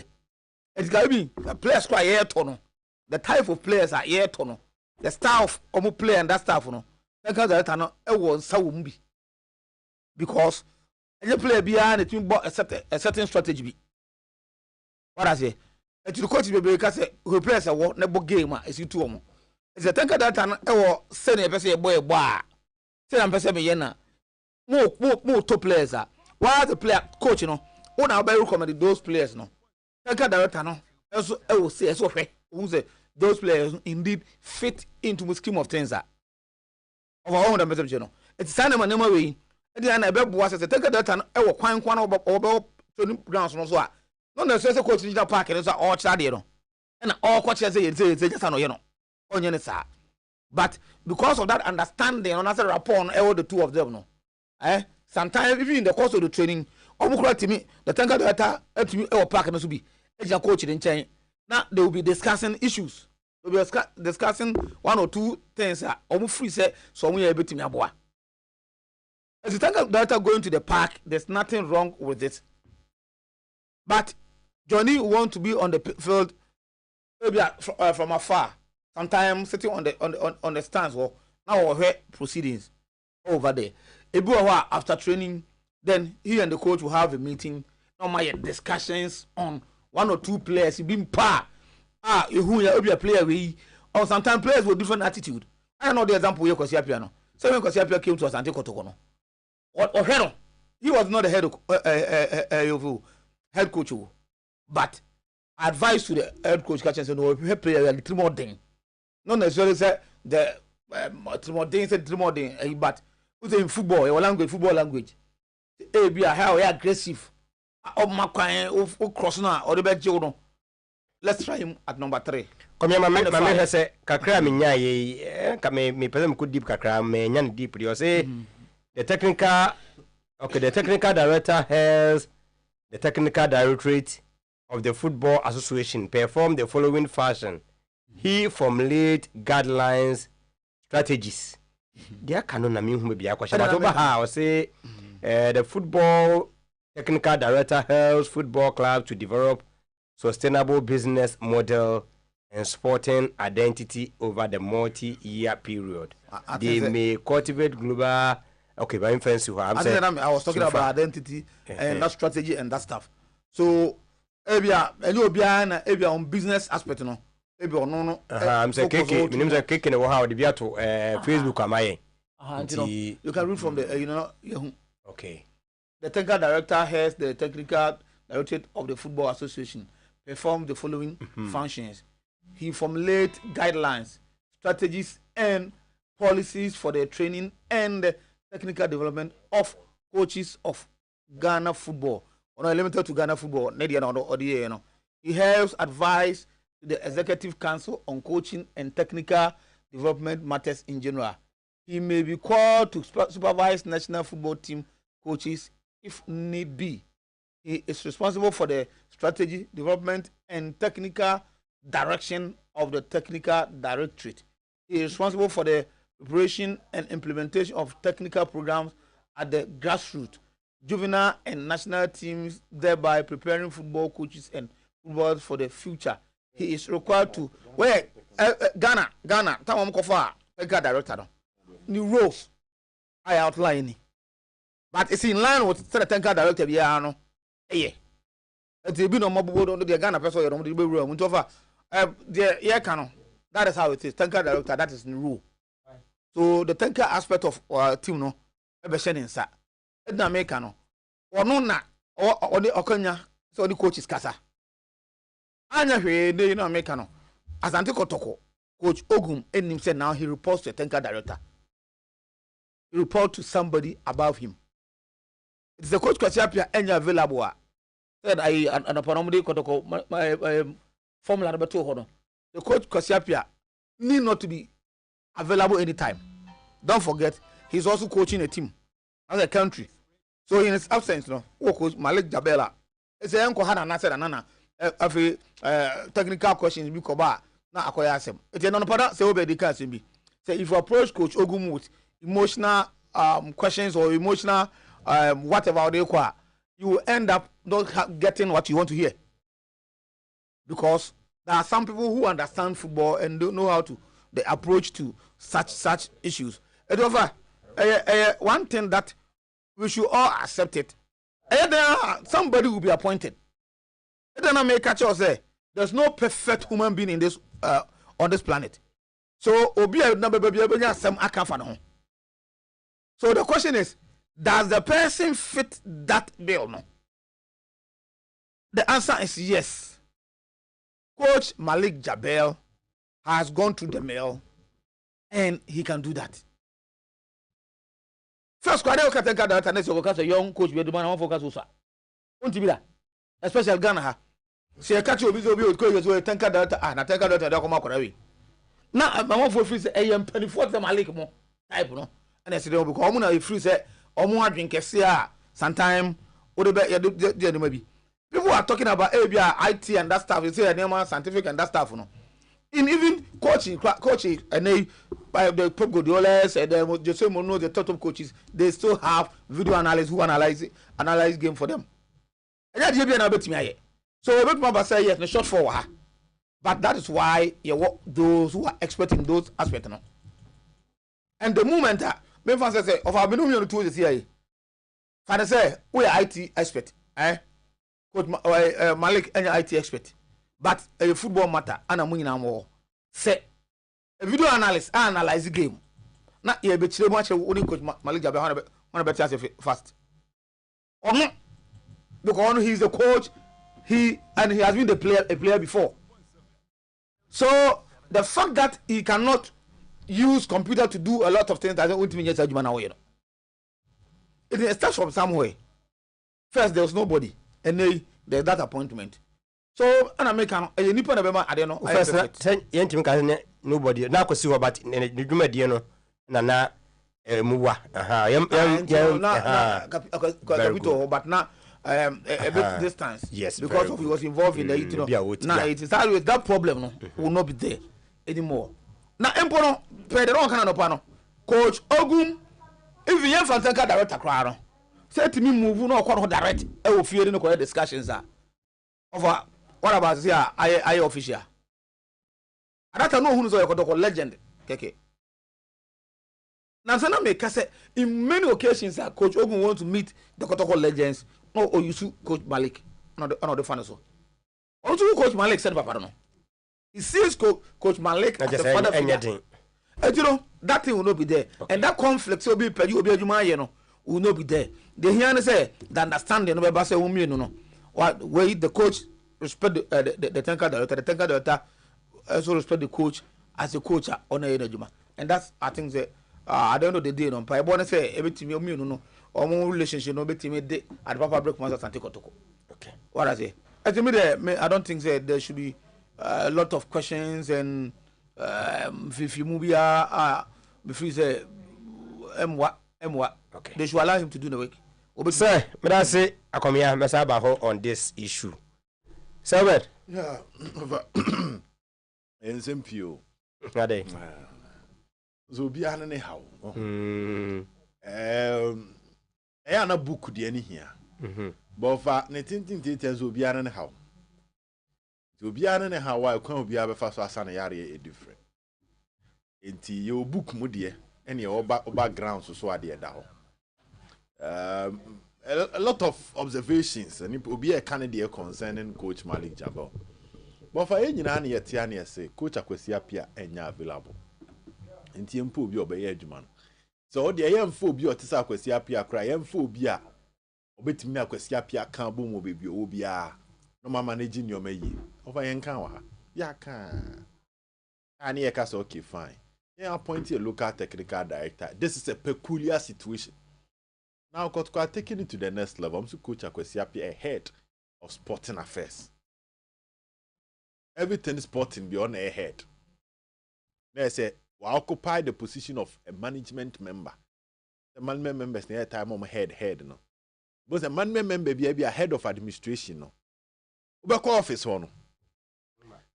It's gotta be the players quite air tono. The type of players are air tono. The staff of play and that staff Tenka director it was so because any player behind the team bought a certain strategy. What I say, the coach be because who plays a war never game is you two. It's a Tenka director or send a person boy say I'm person me yena. More top players are. While the player coach, who now be recommend those players, Tenka director, also I will say, so who say those players indeed fit into the scheme of things. Of our own message, it's a name way. And then I bet was a Tenka director, I will find one over grounds, no so. No necessarily coach in the park, and it's all child, and all coaches say it's just an on sir. But because of that understanding, another rapport, all the two of them, sometimes even in the course of the training, to me, the Tenka director to me our park and be a coach in China. Now they will be discussing issues. They will be discussing one or two things. Almost free say so we are able to me aboa. As the Tenka director going to the park, there's nothing wrong with it. But Johnny want to be on the field, maybe from afar. Sometimes sitting on the stands or now or proceedings over there. After training, then he and the coach will have a meeting. Normally discussions on one or two players. He been who will be a player we or sometimes players with different attitude. I don't know the example here because piano. So when Kosiapia came to us and Kotokono. Or Hero. He was not the head coach, but advice to the head coach catch and say no player and three more thing. Not necessarily say the three more thing, but in football, your language, football language. Be how aggressive. Cross now or the bad journal. Let's try him at number 3. Come here, my say kakra minya ye kame me person could deep kakra me nyan deep you say the technical director has the technical directorate of the Football Association perform the following fashion. He formulate guidelines, strategies. There cannot mean be a question. But over how say the football technical director helps football clubs to develop sustainable business model and sporting identity over the multi-year period. They may cultivate global. Okay, by inference, I was talking about identity and that strategy and that stuff. So, maybe on business aspect, I'm saying, my name is Keke. How the to Facebook am I? You can read from the, Okay. the technical director heads the technical directorate of the Football Association, performs the following functions. He formulates guidelines, strategies, and policies for the training and the technical development of coaches of Ghana football. Not limited to Ghana football. He helps advise the Executive Council on coaching and technical development matters in general. He may be called to supervise national football team coaches if need be. He is responsible for the strategy, development, and technical direction of the technical directorate. He is responsible for the preparation and implementation of technical programs at the grassroots, juvenile, and national teams, thereby preparing football coaches and footballers for the future. He is required to Ghana, Tamam Kofa, director. New roles I outline, but it's in line with the technical director. Yeah, it's been no more the Ghana person. That is how it is. Technical director, that is the rule. So the technical aspect of team no, ebe shedding sa. Edna make no. Ono na or the okonya so the coaches kasa. Anya hwe dey no make no. Asante Kotoko, Coach Ogum enim said now he reports to the technical director. He report to somebody above him. It's the coach Kwasiapia enya available. Said I an oponomde Kotoko my formula number 2 hono. The coach Kwasiapia need not to be available anytime. Don't forget, he's also coaching a team as a country. So in his absence, coach Malik Jabela, it's a uncle Hana Nasser and technical questions be koba na akoya asem. It's an important say obedi can be. Say if you approach Coach Ogum with emotional questions or emotional whatever they call, you will end up not getting what you want to hear. Because there are some people who understand football and don't know how to the approach to such issues. One thing that we should all accept it. Somebody will be appointed. Say there's no perfect human being in this on this planet. So so the question is, does the person fit that bill? No. The answer is yes. Coach Malik Jabel has gone to the mill and he can do that. First, a young coach, we don't focus on that. Especially Ghana. See, I catch you with the tanker data and a tanker data. Now, I'm one for free. I am penny for the Malik more type, no. And I said, oh, because I'm going to freeze it or more drink a sometime. What about your maybe? People are talking about IT and that stuff. You say a scientific and that stuff, no. In even coaching, and they by the Pep Guardiolas and the Jose Mourinho, the top coaches, they still have video analysts who analyze game for them. And that's be another me. So a bit more say yes, the short forward. But that is why you want those who are expert in those aspects. No? And the moment that Memphis say of our minimum to the CIA, Father say we are IT expert, Coach Malik any IT expert. But a football matter, and I'm winning more. Say a video analyst analyze the game. Not a bit much only Coach Malik Jabel one better fast. Or not because he's a coach, he has been a player before. So the fact that he cannot use computer to do a lot of things doesn't mean it starts from somewhere. First, there was nobody, and then there's that appointment. So an American, a nipa na bema, I don't know. First, yentim can nobody. Now, because you about the Dumediano, na muwa. But now a bit distance. Yes, because of he was involved in the now it is always that problem will not be there anymore. Now, Empono, Pedro Canano, Coach Ogum, if you have a director, crowd, said to me, move no quite direct. I will fear no correct discussions are over. What about here? I official. I don't know who's a legend. Keke. Now, make say in many occasions, Coach Ogun wants to meet the Kotoko legends. No, or you see Coach Malik. Another fan so. Also, Coach Malik said, Papa, no. He sees Coach Malik as the father figure. And you know, that thing will not be there. Okay. And that conflict will be you know. will not be there. They hear and say the understanding no be say no. What way the coach respect the technical director, the technical director also respect the coach as a coach on a juma. And that's I think that at the end of the day, no. I want to say everything you no. Or more relationship no be team at Papa break master and take otoko. Okay. What I say? I don't think that there should be a lot of questions and if you move before you say what. Okay. They should allow him to do the work. Sir, but I say I come here Mesaba on this issue. Sir, yeah, and some few. Ade. So be an anyhow. I na book the any here. But for netting details will be an anyhow. To be an anyhow, why can't be able to fast and yari a different. Until you book mudie any background so at the down. A lot of observations and it will be a candidate concerning Coach Malik Jabal. But for any yet Tiania say, Coach Akwesi appear and ya available. And Tiempo be obey Edgeman. So the young phobia or Tisa Akwesi appear cry, young phobia. Obey me Akwesi appear can't boom will be obia. No ma managing your may. Over Yankawa. Yaka. And here cast okay, fine. Yeah, appointed a local technical director. This is a peculiar situation. Now, Kotko taking it to the next level. I'm so Coach Akwesi appear ahead of sporting affairs. Everything sporting beyond a head. They say, we occupy the position of a management member. The management members near time on head, no. But the management member be a head of administration, no. Ubeko office one.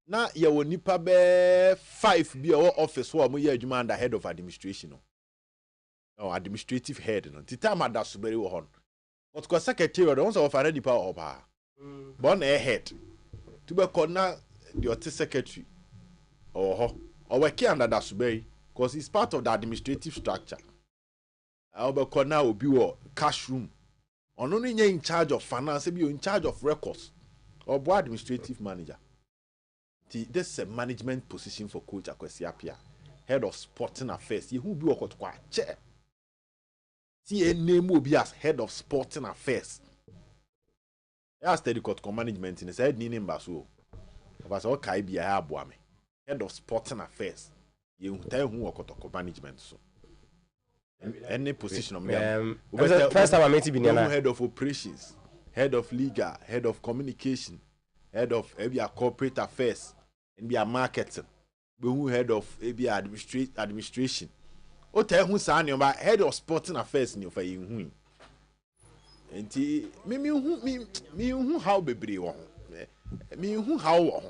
Now, you will nipa be 5 be our office one, we are the head of administration, no. No, administrative head, no. The time that's very well. But because secretary, the ones of already power of her. Born a head. To be called now the other secretary. Or working under that Suberi, because it's part of the administrative structure. I'll be called now will be a cash room. Or only in charge of finance, be in charge of records. Or board administrative manager. This is a management position for Coach Akwesi Appiah, head of sporting affairs. He who be a chair. See a name will be as head of sporting affairs. I studied Kotko management in the said name Basu. Was all Kaibia Abuame, head of sporting affairs. You tell who Kotoko management so. Any position of me. First time I met you, head of operations, head of legal, head of communication, head of corporate affairs, and be a marketing. Be who head of administration. O tell who sign your head of sporting affairs in your fire who. And me who how be me who how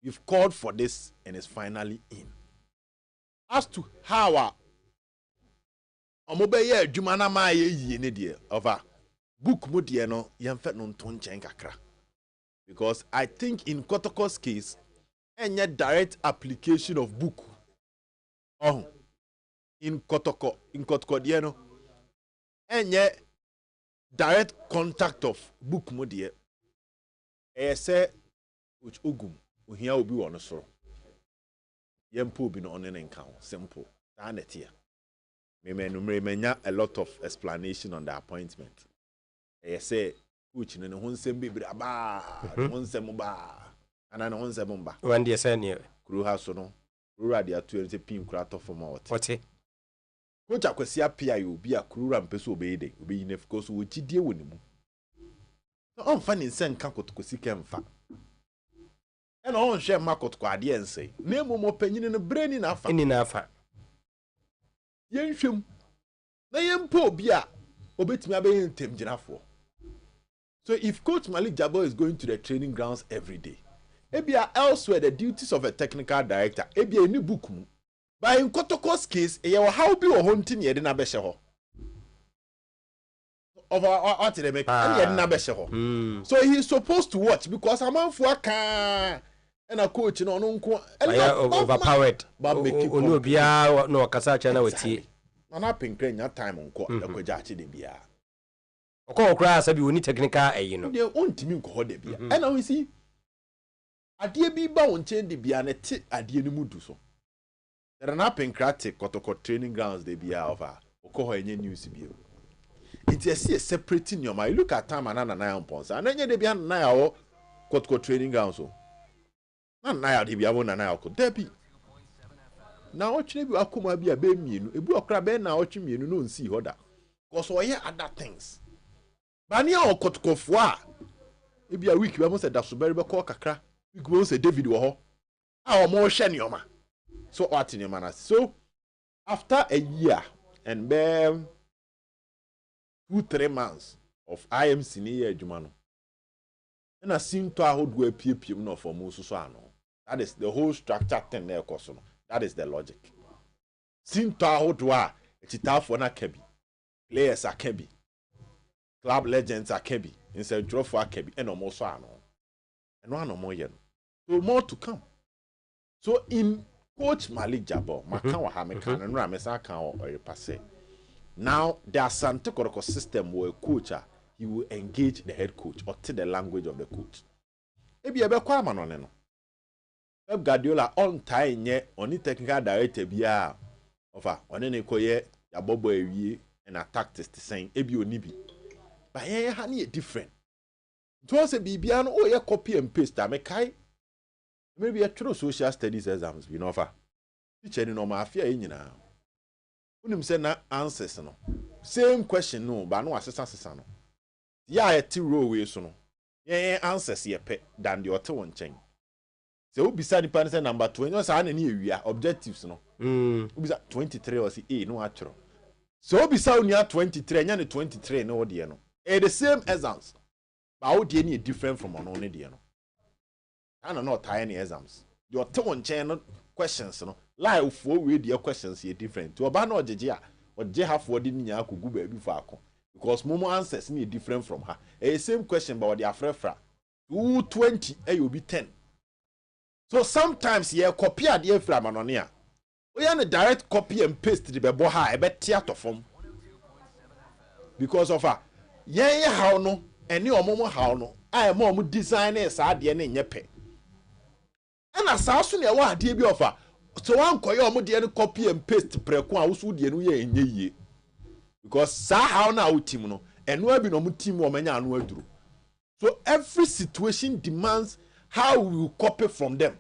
you've called for this and it's finally in. As to how Omobeye Jumana ma ye ne de over book mo de no yemfa no nton chen kakra. Because I think in Kotoko's case any direct application of book in Kotoko de no any direct contact of book mo de say which ogum ohia obi wo no so yempo bi no on ne nkan simple that here. Menya a lot of explanation on the appointment. I say, which no one sem be ba, one sem ba, and I know sem ba. When they send you, crew has no, crew radia 20 pin crato for more. What's it? Coach Akwesi Appiah you be a crew and peso obey, be in of course, which deal with him. No, I'm finding send Kanko to Kosikem fa. And on share Marcot Quadian say, name more opinion in a brain enough. Yenshum na yempo bia obetimi abeyin tem jinafo. So if Coach Malik Jabal is going to the training grounds every day, ebia elsewhere the duties of a technical director ebia any book mu. But in Kotoko's case e ye how be ohontin ye de na behye ho. Over what they make ye de na behye ho. So he is supposed to watch because amanfo aka and a coach no nko overpowered onu bia no kasa cha na wetie na pinkren nya time nko ekwaja achi de bia okra sabi oni technical ayi no de ontimi nko ho de bia and we see ade bi ba won chen de bia na ti ade ni mudu so there na pinkrate Kotoko training grounds de bia over oko ho enye news bi it is a separating your mind. Look at time and na on and then they be na ya kotko training ground so na ya de bi abo na ya ko debi na ochire bi akoma bi aba mienu ebu okra be na ochwe mienu no nsi hoda cause oye other things bani a okotokofo a ebi a week bi amo se da so beri be call kakra week bi se David wo ho a omo hwe neoma so what neoma na so after a year and 2-3 months of IMC ni year adwuma no na sinto ahodo apiepiem no for mo so ano. That is the whole structure thing na ekoso no. That is the logic. Sinto ahodo a etitafo na kabi. Players are kabi. Club legends are kabi. Instead draw for kabi and no so ano. And one no more yen. So more to come. So in Coach Malik Jabo, maka wa ha meka no ra mesa kan o repase. Now, the Asante Koroko system where a coach, he will engage the head coach or take the language of the coach. Maybe a better man on it. Pep Guardiola on time yet only technical director be offer on any koye ya bobo ewie and attack test saying ebi onibi. But yeah, honey different. It was a bibiano oh yeah copy and paste. I kai maybe a true social studies exams be no offer. Teacher no ma afia nyina. Unim say na answers no same question no but no asesa no ya eti row we so no yen answers ye pe than the ote won chen say obisa ni pan say number 20 no say na ewia objectives no obisa 23 or say no atro so obisa unia 23 nya ne 23 no de no the same exams but how de ni different from on ne de no ana no tie any exams the ote won chen no questions no live for we the questions here different to oba na ojeje a oje half word ni nya akogu ba bi fa akọ because momo answers ni different from her same question but the afrefra 220 obi 10 so sometimes ye copy ade from anone a we na direct copy and paste the bebo ha e betia to form because of her ye how no ene omomo how no I am more design e sa ade ne nyepe ana sa so ne wa ade bi ofa so one koye omo de any copy and paste preko a wusu de no ye enye because sa how na team no eno abi no mo team o manya anu aduru so every situation demands how we will copy from them.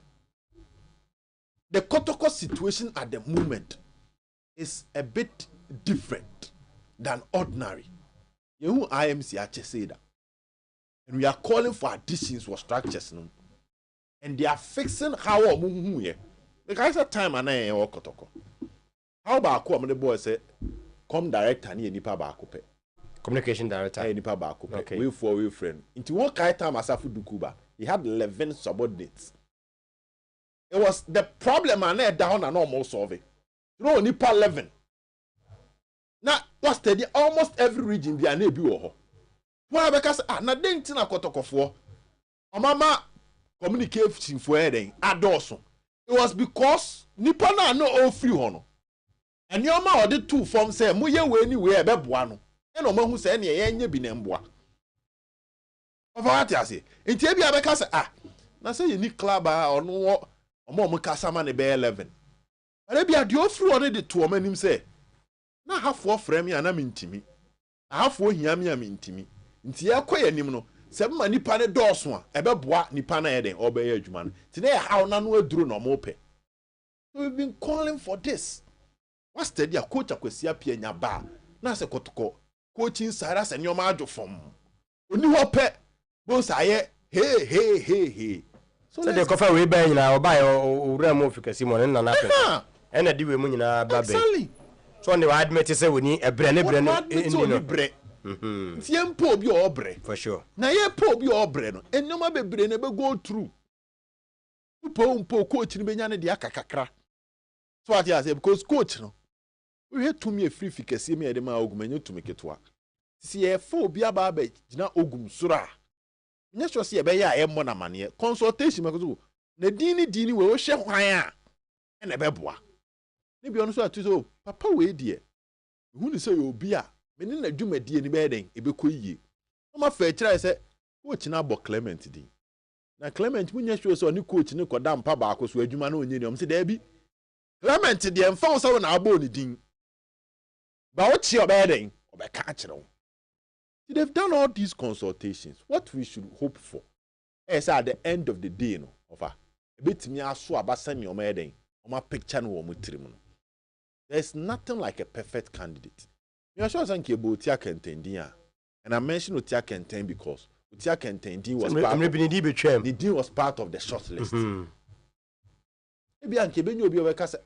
The Kotoko situation at the moment is a bit different than ordinary. You IMC actually say that, and we are calling for additions or structures no, and they are fixing how we move here. Because at time and I work Kotoko. How about come the boy say, come director ni nipa ba akupe. Communication director. Nipa ba akupe. Okay. We for we friend. Into one kind time Asafu Dukuba, he had 11 subordinates. It was the problem and I down and almost solve it. No nipa 11. Now what's the almost every region be an ebi wo ho. Why because na denti na Kotoko for. Omama communication for heading adoso. It was because nipa na no all free hono. And your ma odi two form say moye we ni we ebeboa no. E no mahu say na ye nya bi na mboa. Of what I say. Enti e bi abeka say na say ye ni club ono omo kasama ne be 11. But e bi ade ofri one de to omanim say na hafo frame ya na mintimi. Hafo hia me amintimi. Nti ye koye nim no se ma nipa ne dɔɔso a ɛbɛboa nipa na yɛden ɔbɛyɛ adwuma no ti na yɛ haw na no aduro na ɔmo pɛ. So we've been calling for this. What steady a coach akwasi apia nya ba na sɛ Kotoko coaching side as nneɛma adwo fam oni hɔ pɛ bo sa yɛ hey so the kofa we ba nyina ɔba yɛ owura mu ofikasi mo ne nana pɛ ɛna di we mu nyina ba bɛ so on the admit say we ni ebre ne no Tiempo obi obre for sure. Na ye po obi obre no enoma bebre na be go through. Mpo coach ni benya ne de akakakra. So what you say because coach no we had to me a free fikasi me edema ogumenyo to make it work. Si ye fo obi aba ba gina ogum sura. Nya so se ye be ya emmo na mane consultation makozo na dini we wo hwe hwan a na be boa. Ne bi ono so atu so papa we die. Hu ni say obi a meni na dwumadie ni be den ebekọ yie no ma fa kira se coach na abo Clement din na Clement munya hwe so ni coach ni koda mpa ba akoso adwuma na onye ni om se da bi Clement de emfa wo so na abo ni din But what's your bedding? They've done all these consultations. What we should hope for is at the end of the day, no, of a bit me aso abasa me omeden, oma picture no omutrim. There's nothing like a perfect candidate. Me sure sanke about Otia Kentendi, and I mentioned Otia Kentendi because Otia Kentendi was the deal was part of the short list. Maybe anke benyo obi obeka say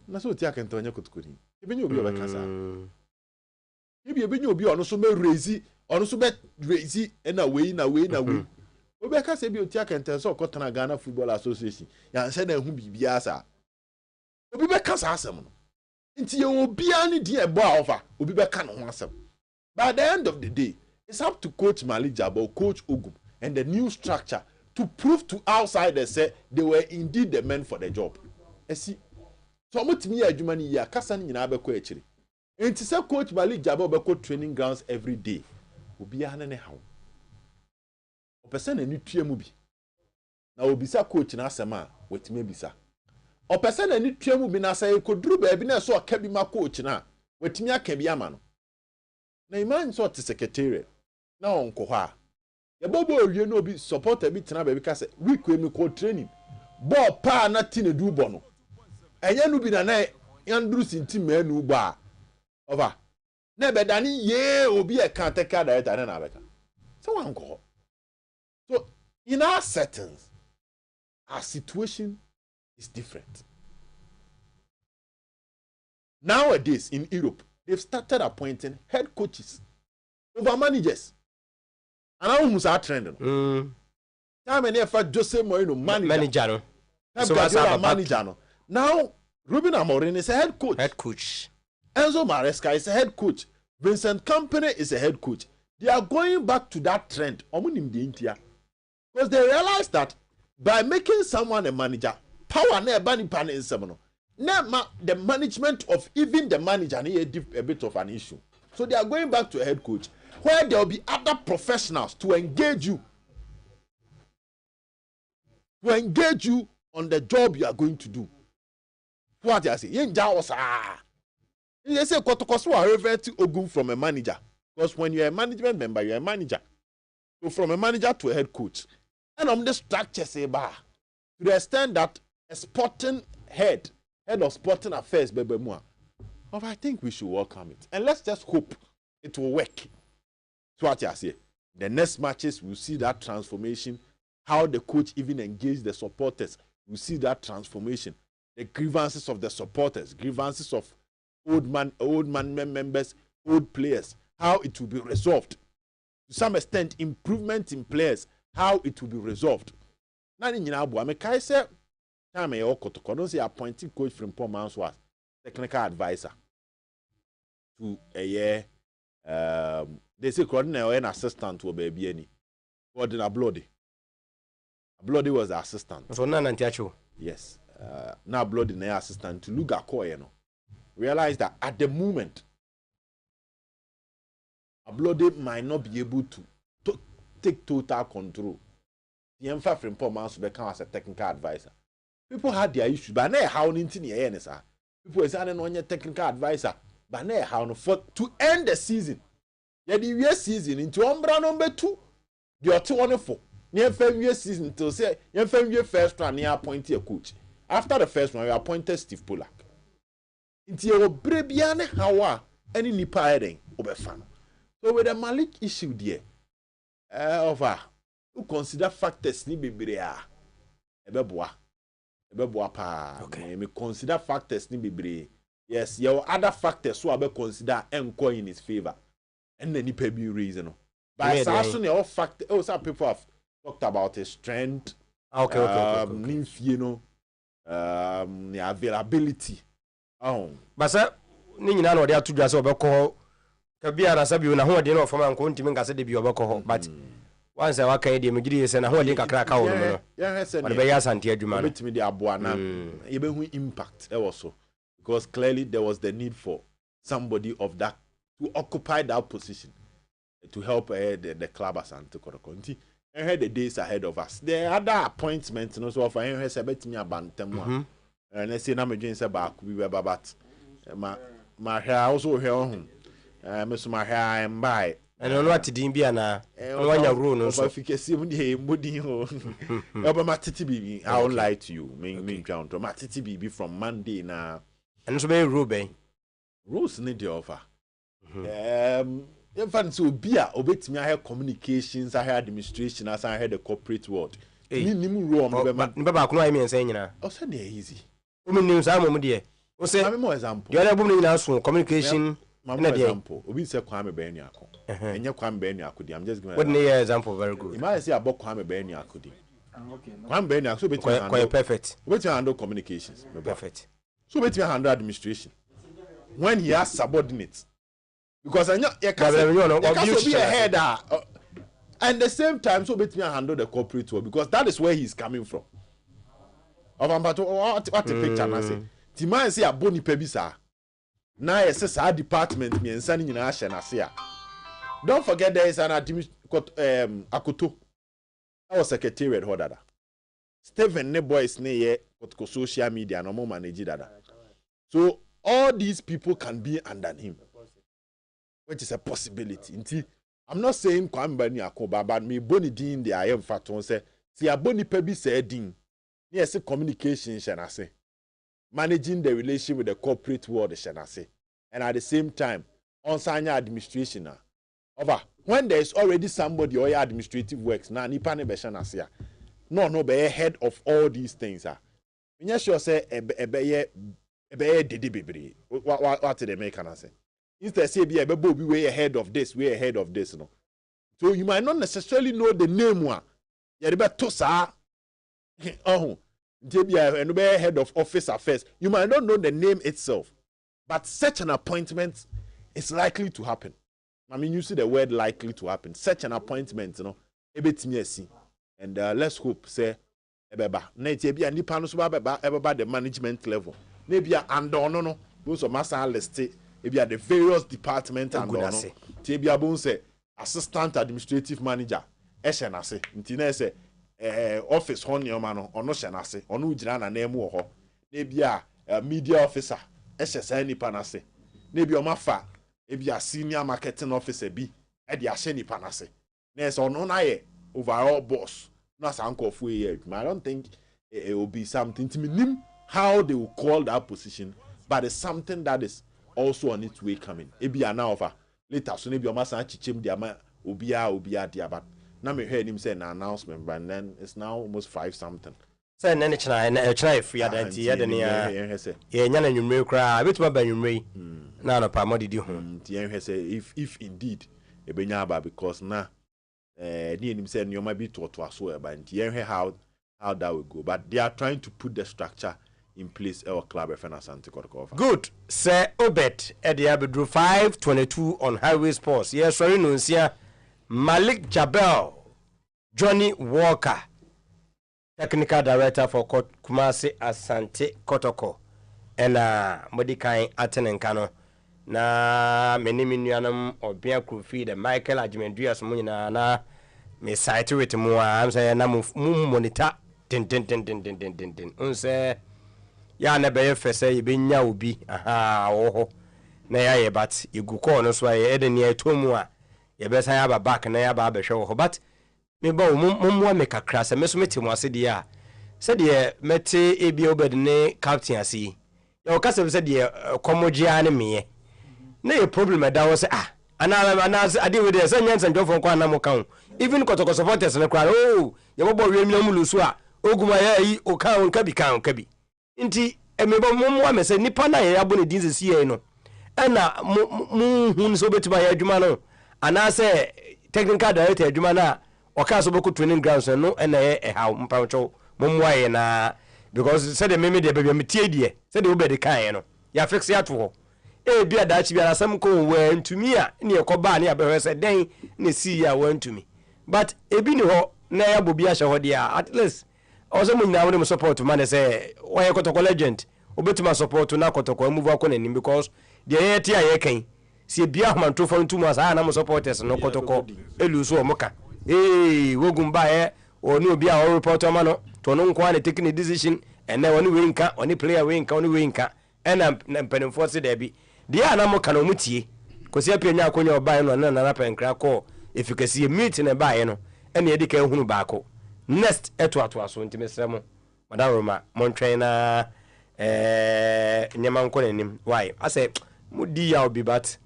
na so Otia Kentendi kotkoni. Benyo obi obeka say maybe benyo obi ono so me raise na way. Obeka say bi Otia Kentendi so kotana Ghana Football Association. Ya nse na hu bibia sa. Obi beka sa asem no. Nti ye obi ani di ebo offer. Obi beka no ho asem. By the end of the day, it's up to Coach Malik Jabbo, Coach Ogum, and the new structure to prove to outsiders say they were indeed the men for the job. You see, so much me adwuma ni ya kasa ni nyina abekọ akiri. Enti say Coach Malik Jabbo beko training grounds every day. Obi ana ne hawo. Opese na ni tue mu bi. Na obisa coach na asem a wetime bisa. Opese na ni tue mu bi na say koduru ba bi na so aka bi ma coach na wetime aka bi ama no. Na iman so te secretary na onko ho a. Ye bobo owie no bi supporter bi tena ba bi ka say week we me ko training. Ball pa na ti ne du bo no. Enye no bi na yanduru sinti manu ba. Over. Na be dani ye obi e kan take director na abeka. So wanko. So, in our settings, our situation is different. Nowadays, in Europe, they've started appointing head coaches over managers. And I almost are trending. Time and effort, Jose Mourinho manager. So manager. Now, Ruben Amorim is a head coach. Enzo Maresca is a head coach. Vincent Kompany is a head coach. They are going back to that trend. Because they realize that by making someone a manager, power never bani pan in seminal. The management of even the manager a bit of an issue. So they are going back to a head coach where there will be other professionals to engage you. To engage you on the job you are going to do. What I say? They say Kotokosu revert to Ogun from a manager. Because when you're a management member, you're a manager. So from a manager to a head coach. And on the structure, say, to the extent that a sporting head of sporting affairs, Bebe Mua, I think we should welcome it. And let's just hope it will work. So what I say, the next matches, we'll see that transformation, how the coach even engaged the supporters. We'll see that transformation. The grievances of the supporters, grievances of old man members, old players, how it will be resolved. To some extent, improvement in players, how it will be resolved. Nani nyina abo amekai say time e okotoko don say appointing coach from Pomans was technical advisor to a year they say coordinator an assistant to baby any coordinator bloody was the assistant. So nana ntiacho. Yes. Now bloody na assistant to Luga Koye no. Realize that at the moment bloody might not be able to take total control. The emphasis from Pomans become as a technical advisor. People had their issues, but now how into the airness are. People say, I don't know technical advisor, but now how for to end the season. Yeah, the year season into Umbra number 2. The other 1-4. Near 5 year season to say, you 5 year first one, near appoint a coach. After the first one, you appointed Steve Pollack. Into your Brebiane Hawa, any nipa heading, Obefano. So with the Malik issue there. Over who consider factors ni bebre a ebeboa pa me consider factors ni bebre. Yes, your other factors so abe consider enko in his favor and then nipa bi reason. But so all factors some people have talked about his strength, okay. you know, the availability. But sir, ni nyina no dey atudwa se obekọ kabia na sabi na ho de no fama nko ntimi ngase de bi obekọ but once I waka dey megidi se na ho de kakra ka wo no but be ya sante adwuma no betimi de aboa na ye be hu impact e was so because clearly there was the need for somebody of that to occupy that position to help the club as Antikoroko. And had the days ahead of us. There are other appointments no so for him say betimi abantem and let's say na me dwen say back we were babat my hair also here on Miss my hair and buy. And on what did be an one your rule, so if you can see me, Moody, over my titty baby, I won't lie to you. Me count my titty baby from Monday now. And so be Ruby. Rules need the offer. In fact, so beer, obey me. I have communications, I have administration, as I had the corporate world. Baba, I mean, saying, oh, send it easy. Women names are more dear. What's say, more example? The other woman in for communication. My example, we say Kwame Beniako. And your Kwame Beniako, I'm just giving what near example very good. You might say about Kwame Beniako. Kwame Beniako, so quite perfect. Wait, you handle communications. Perfect. So wait, you handle administration. When he has subordinates. Because I know you can't be a header. And the same time, so bet me handle the corporate world because that is where he's coming from. What the picture I say? Tima say a boni pebisa. Now it says our department me and sending in Asha na say. Don't forget there is an Akuto. I was secretariat hodada. Stephen ne boys ne ye got social media no more manage dada. So all these people can be under him. Which is a possibility. I'm not saying Kwame ni akoba, but me boni din de I am faton say si a boni pebi say din. Yes, communication shana say. Managing the relation with the corporate world shana say. And at the same time, on sanya administration over when there is already somebody or your administrative works now nipa ne be shana say. No be head of all these things Me nya sure say ebe dede bebre. What they make can say? Instead say be way ahead of this, way ahead of this, no. So you might not necessarily know the name one. You better tosa. Oh, be head of office affairs. You might not know the name itself, but such an appointment is likely to happen. I mean, you see the word likely to happen. Such an appointment, you know, and let's hope say ebeba. Na be a nipa no so ba the management level. Maybe and no. Those are master listed. Maybe at the various departments and no. Maybe abun say assistant administrative manager. Eshenase. Ntine say office hon your man ono shenase. Ono ujina na name wo ho. Maybe a media officer. Eshesa nipa na se. Maybe omafa. Maybe a senior marketing officer bi. Edi ashe nipa na se. Nes ono na ye overall boss. No as uncle for ye. I don't think it will be something to me how they will call that position, but it's something that is also on its way coming. It be an offer later. So maybe your master chichim diama ubia dia, but now me heard him say an announcement, but then it's now almost 5 something. Say nene china free identity ya de ya nyana nwumre kra betima ba nwumre na no pa modi di ho tie say if indeed e benya aba because na ni enim say no ma bi to aso e ba tie how that will go, but they are trying to put the structure in place our club Asante Kotoko. Good. Sir Obet at the Abedru 522 on Highway Sports. Yes, sorry, Nunsia Malik Jabel, Johnny Walker, Technical Director for Kumasi Asante Kotoko, and Modikai Atenenkano. Na meniminuanum or Bia Kufi, the Michael Ajimendrias Munina, na me site with more. I'm saying, I'm monitor. Tin. Unse. Ya na be fese ye benya obi oho na ya ye but you go call no so ye de ne atomu a ye be san ya ba back na ya ba be hwe ho but me ba mo me kakra se me so meti mo ase de a se de meti ebi obed ne captain ase ya o ka se de komogia ne me na ye problem da wo se ana ade we de se nyansa ndofo kwa na mo kan even kotoko supporters ne kwa ye bo we mi amulusu a oguma ya yi o kan kabi nti emebo mo amese nipa na ya abo ne din sesi ye no na mu hun so betima ya adwuma no ana se technical director adwuma na o ka so boku training grounds no na ye how mpacho mo ye na because said the meme de baby metie die said the obedi kan no ya fix ya to ho bia da chi bia asem ko we ntumi a ne ekoba ne abehwe se den ne si ya we ntumi but ebi ni ho na ya bobi a hye ho dia at least also mun na won support man say why Kotoko legend obetima support na Kotoko move akọ na because the yet ya kan si bia homanto for ntu mas na mo supporters no Kotoko elu so omoka wogum ba oni obi a report ma no to no nko na take decision and na woni we nka oni player we nka oni we nka and na mpanimfo se da bi dia na mo kana mutie kosi apenya akonya obae no na na penkra ko efikasi meet na bae no ene edi ka ehunu baako next eto aso ntimesere mo madam Roma montwen na nyama nko nanim why ase mudi ya obi but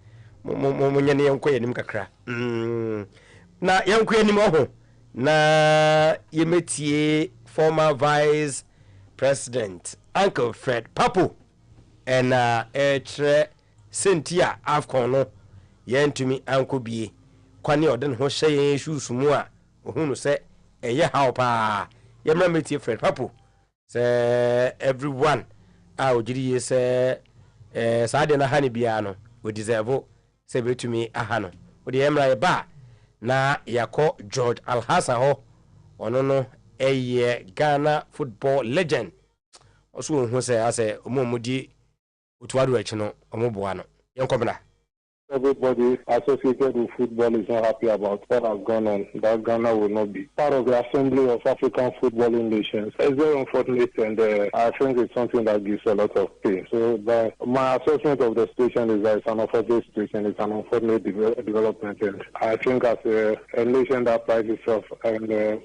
mo nyane yanko yanim kakra na yanko yanim oho na yemetie former vice president Uncle Fred Papo and etre sentia afcon no yentumi anko bie kwani oden ho hye shoes mu a ohunu se eye how pa yemra metie Fred Papo se everyone ojiri ye se saade na hani bia no we deserve se betumi aha no we de yemra ye ba na yako George Alhassan ho ono no eye Ghana football legend oso hu se ase omomudi otuado echi no omoboa no yenkomna. Everybody associated with football is not happy about what has gone on. That Ghana will not be part of the assembly of African footballing nations. It's very unfortunate, and I think it's something that gives a lot of pain. So, my assessment of the situation is that it's an unfortunate situation. It's an unfortunate development, and I think as a nation that prides itself and as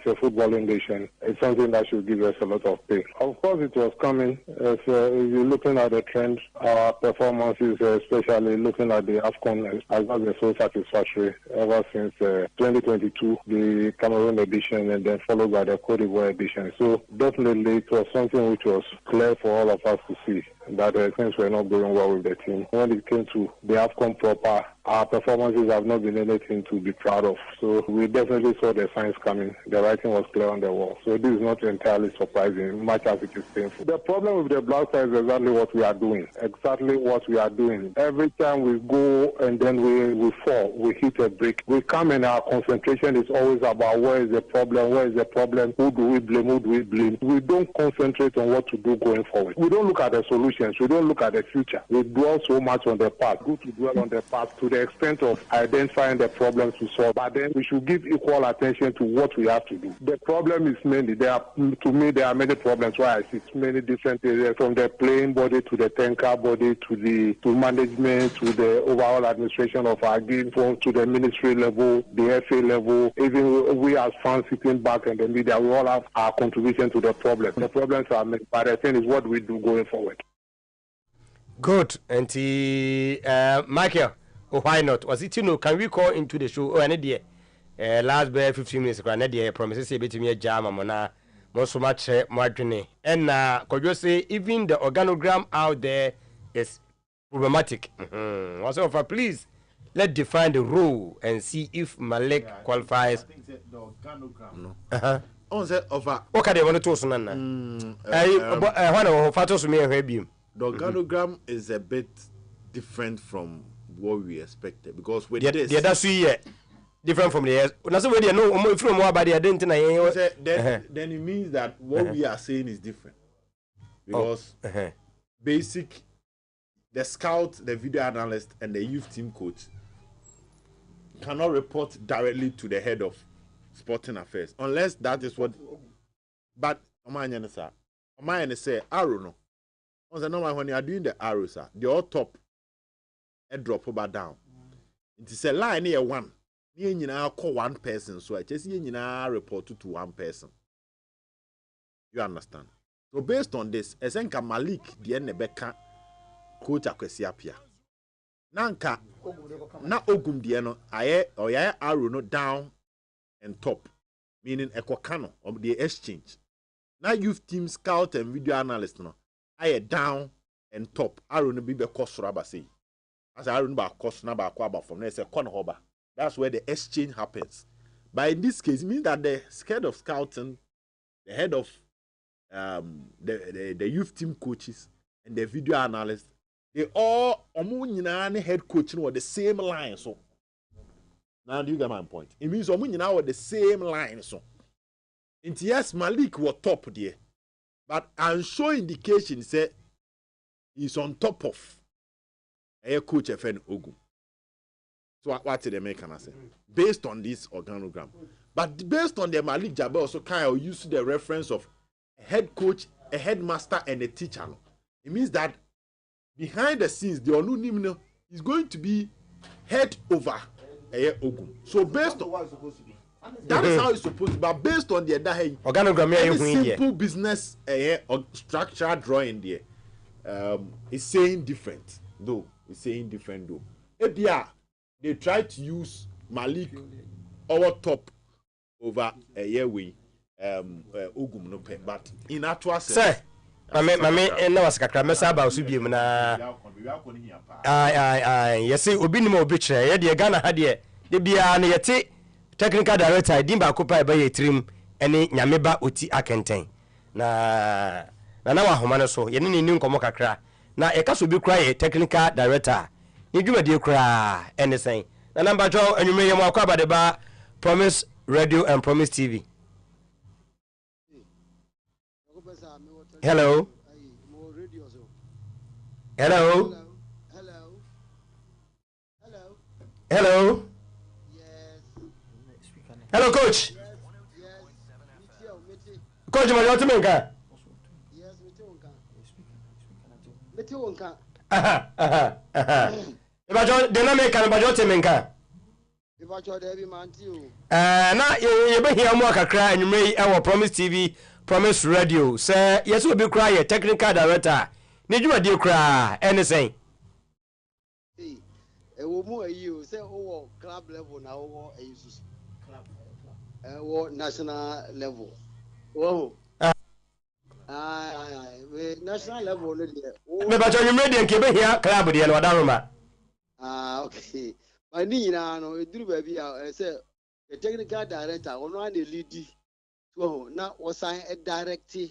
a footballing nation, it's something that should give us a lot of pain. Of course, it was coming. If you're looking at the trend, our performances, especially looking at the AFCON, has not been so satisfactory ever since 2022, the Cameroon edition, and then followed by the Cote d'Ivoire edition. So definitely it was something which was clear for all of us to see that things were not going well with the team. When it came to the AFCON proper, our performances have not been anything to be proud of. So we definitely saw the signs coming. The writing was clear on the wall. So this is not entirely surprising, much as it is painful. The problem with the Black Stars is exactly what we are doing. Exactly what we are doing. Every time we go and then we fall, we hit a break. We come and our concentration is always about where is the problem, who do we blame. We don't concentrate on what to do going forward. We don't look at the solutions. We don't look at the future. We dwell so much on the past. Good to dwell on the past to the extent of identifying the problems to solve. But then we should give equal attention to what we have to do. The problem is mainly, there are many problems why I see many different areas, from the playing body to the tanker body to management to the overall administration of our game, to the ministry level, the FA level. Even we as fans sitting back in the media, we all have our contribution to the problem. The problems are many, but the thing is what we do going forward. Good. And Michael, why not? Was it can we call into the show? Oh, any last 15 minutes ago, I promise to be a jam amona most so much margin. And could you say even the organogram out there is problematic? Also, please let's define the rule and see if Malek qualifies. I think the organogram. No. Okay, they want to talk on the organogram is a bit different from what we expected, because with this, that's different from the years. That's why they know if you know about the identity. Then it means that what we are saying is different, because basic, the scout, the video analyst, and the youth team coach cannot report directly to the head of sporting affairs unless that is what. But Omanya say arrow no. When you are doing the arrows, they all top a drop over down. It is a line here one. You call one person, so I just report to one person. You understand? So based on this, Esenka Malik the Nebeka coach Akwesiapia. Nanka na ogum the no aye or ya arrow no down and top, meaning ekwakano of the exchange. Now youth team scout and video analyst no. I down and top. I don't be cost rubber say. As I don't about cost number about from there, say corner hoba. That's where the exchange happens. But in this case, it means that the head of scouting, the head of the youth team coaches and the video analysts, they all head coaching were the same line. So now do you get my point? It means now were the same line. So yes, Malik was top there. But I'm showing indication say he's on top of a coach FN Ogun. So what did they make can I say? Based on this organogram. But based on the Malik Jabe also kind of use the reference of a head coach, a headmaster, and a teacher. It means that behind the scenes the onu is going to be head over Ogum. So based on that is how it's supposed to be, but based on the any simple business or structure drawing there, it's saying different though. They try to use Malik our top over a year way Ogum no pay, but in actual sense. Mame na wasakakra mesa aba osubiem na yesi obi nimo obi kire ye de Ghana ha de bia na yete technical director din ba kopa eba ye trim ene nyameba oti akenten na wa homa no so ye ne ni nkomo kakra na e kaso bi kra ye technical director ni dwumade kra ene sen na number jo anwume ye mo akwa ba de ba Promise Radio and Promise TV. Hello. Hello. Hello. Yes. Hello, coach. Yes. Coach, my daughter, Menka. Yes, Mete wonka. The name can be daughter Menka. If I told every man to you. Now you be here more cry and you may our Promise TV, Promise Radio. Sir, yes, we'll be crying. Technical director. Need you a dear cry? Anything? Hey, a woman, you say, oh, club level now, or a club, national level. Oh, national level. But you're ready and keep here, club with the Wadaruma. Okay. My Nina, no, it do baby. I said, the technical director, one the lead. So now was I a director,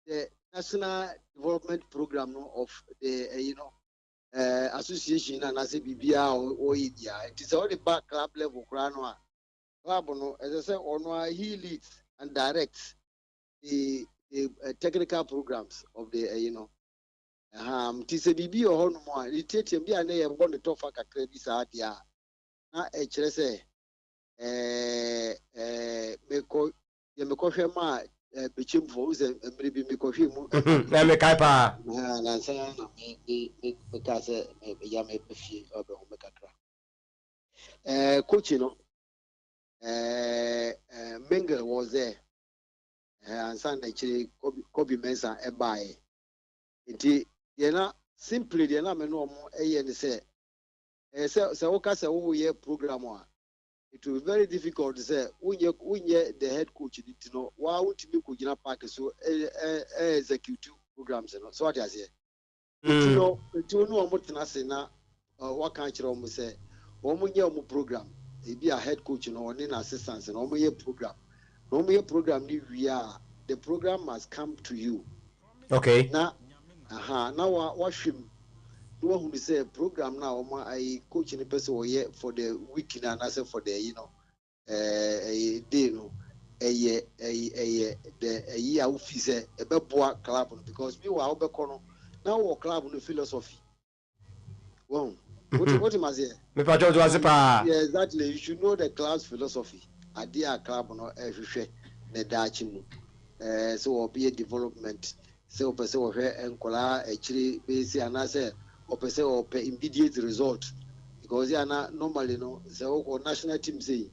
the national development program of the association and I say BBA or India. It is all the back club level crano. Club no, as I said, on he leads and directs the technical programs of the tis a BB or no more. It takes him be a name on the top of a credit sadia. Na HSA me ma bichim for maybe me coffee na me kai pa na say na me ka say me ya me pefie obe ho me kakra coach no Mengel was there and Sunday actually Kobe Mensah e buy it ye na simply ye na me no mo e ni say say okay say wo ye program one. It will be very difficult to say when you the head coach need to know why would you could in a park so execute programs so what I say you know what na say na what can't you say one program it be a head coach no one assistants and one program no program we are the program must come to you okay now what him no who say program now I coach any person for the week and I say for the a day no a year office a beboa club because we were obekono now our club no philosophy wow what must say me pa jo do pa yeah exactly you should know the club's philosophy idea club no ehwehwe na dachi mu so be a development so person wo hwe enkola akiri be si anase opese or immediate result because they are not normally no so national team say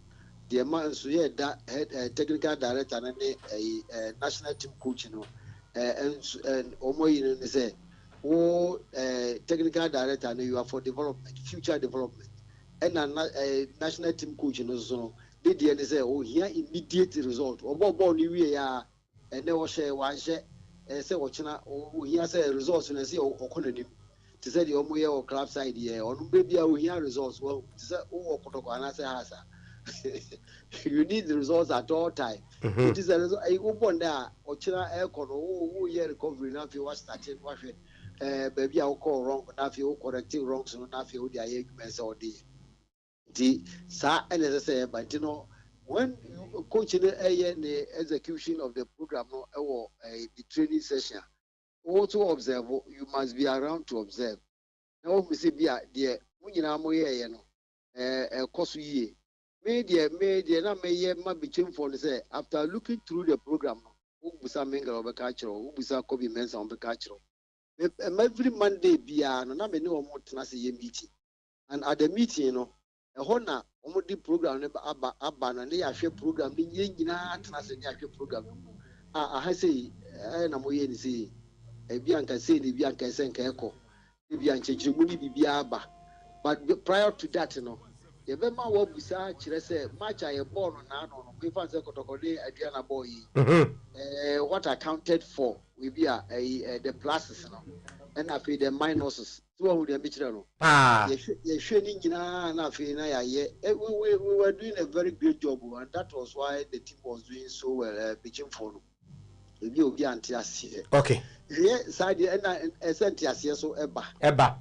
the man so yeah that head technical director and a national team coach and omo you know say technical director and you are for development future development and a national team coach so they say here immediate result obo ni we ya and they share one share say watching here say results and say okonanim to say the omo or club side here or maybe I will hear results well to say and I say hasa you need the results at all time. It is a result I open there or china aircon who year recovery now if you was starting what baby I'll call wrong now if you correcting wrong so now if you the arguments all day the sa and as I say but you know when you coaching the execution of the program or the training session also observe you must be around to observe now we see be there when you know moye no course ye media na meye ma bichim for say after looking through the program no ubusa Menga obeka chiro ubusa Kobe Mensah obeka chiro every Monday bia no na me ne omo tena se ye meeting and at the meeting no ɛhɔ na omo di program ne aba na ne yahwe program ne nyina tena se ne yahwe program aha sei na mo ye ni sei bi anka sei ne bi anka se nka ekɔ bi ankyekire mu ni bibia aba but prior to that no ye be ma wo busa kyerɛ sɛ match aye ball no na no me fan sɛ kotokode aduana ball yi what accounted for we be the pluses no and after the minuses so we dey kyerɛ no ye hwɛ ni nyina na after na ya we were doing a very great job and that was why the team was doing so well pitching for no obi anti ase okay side and sent ase so eba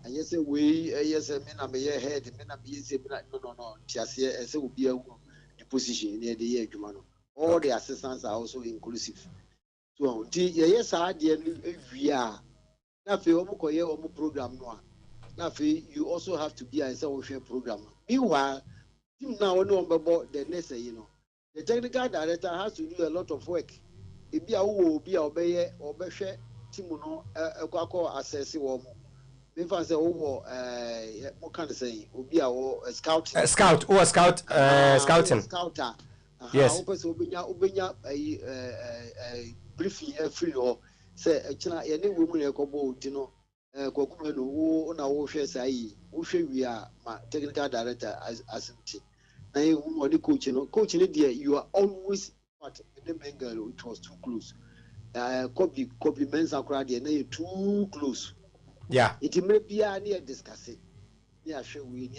and you say we yes me na me head me na me say no ase say obi awu the position near the year adwuma no all the assistants are also inclusive so yes side ewia na fe omo koye omo program no na fe you also have to be and say we share program meanwhile team now no ombebo the next the technical director has to do a lot of work ebi a wo obi a obehwe team no ekwa assess wo mo me fan say wo mo kan say obi a wo scouting scouter yes wo person obenya briefing free or say china ye ne wo mu ne ekobo odi no kokuma no wo na wo hwe sai wo hwe wi a ma technical director asante na ye wo the coach ne there you are always but the Bengal it was too close. Copy Mensa crowd there too close. Yeah. It may be a near discuss it. Near show we.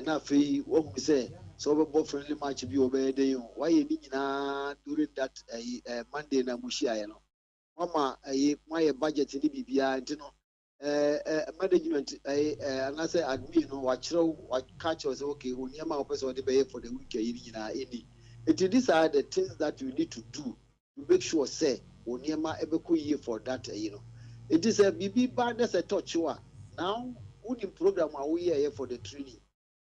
Now free what we say. So we friendly match be obeyed. Why you need during that Monday na Mushia no. Mama my budget in the BBI you know. Management and I say admin no watch catch us okay. When you my person the pay for the week these are the things that you need to do to make sure say oniema ebeko ye for that you know it is a BB badness a touch now who program we here for the training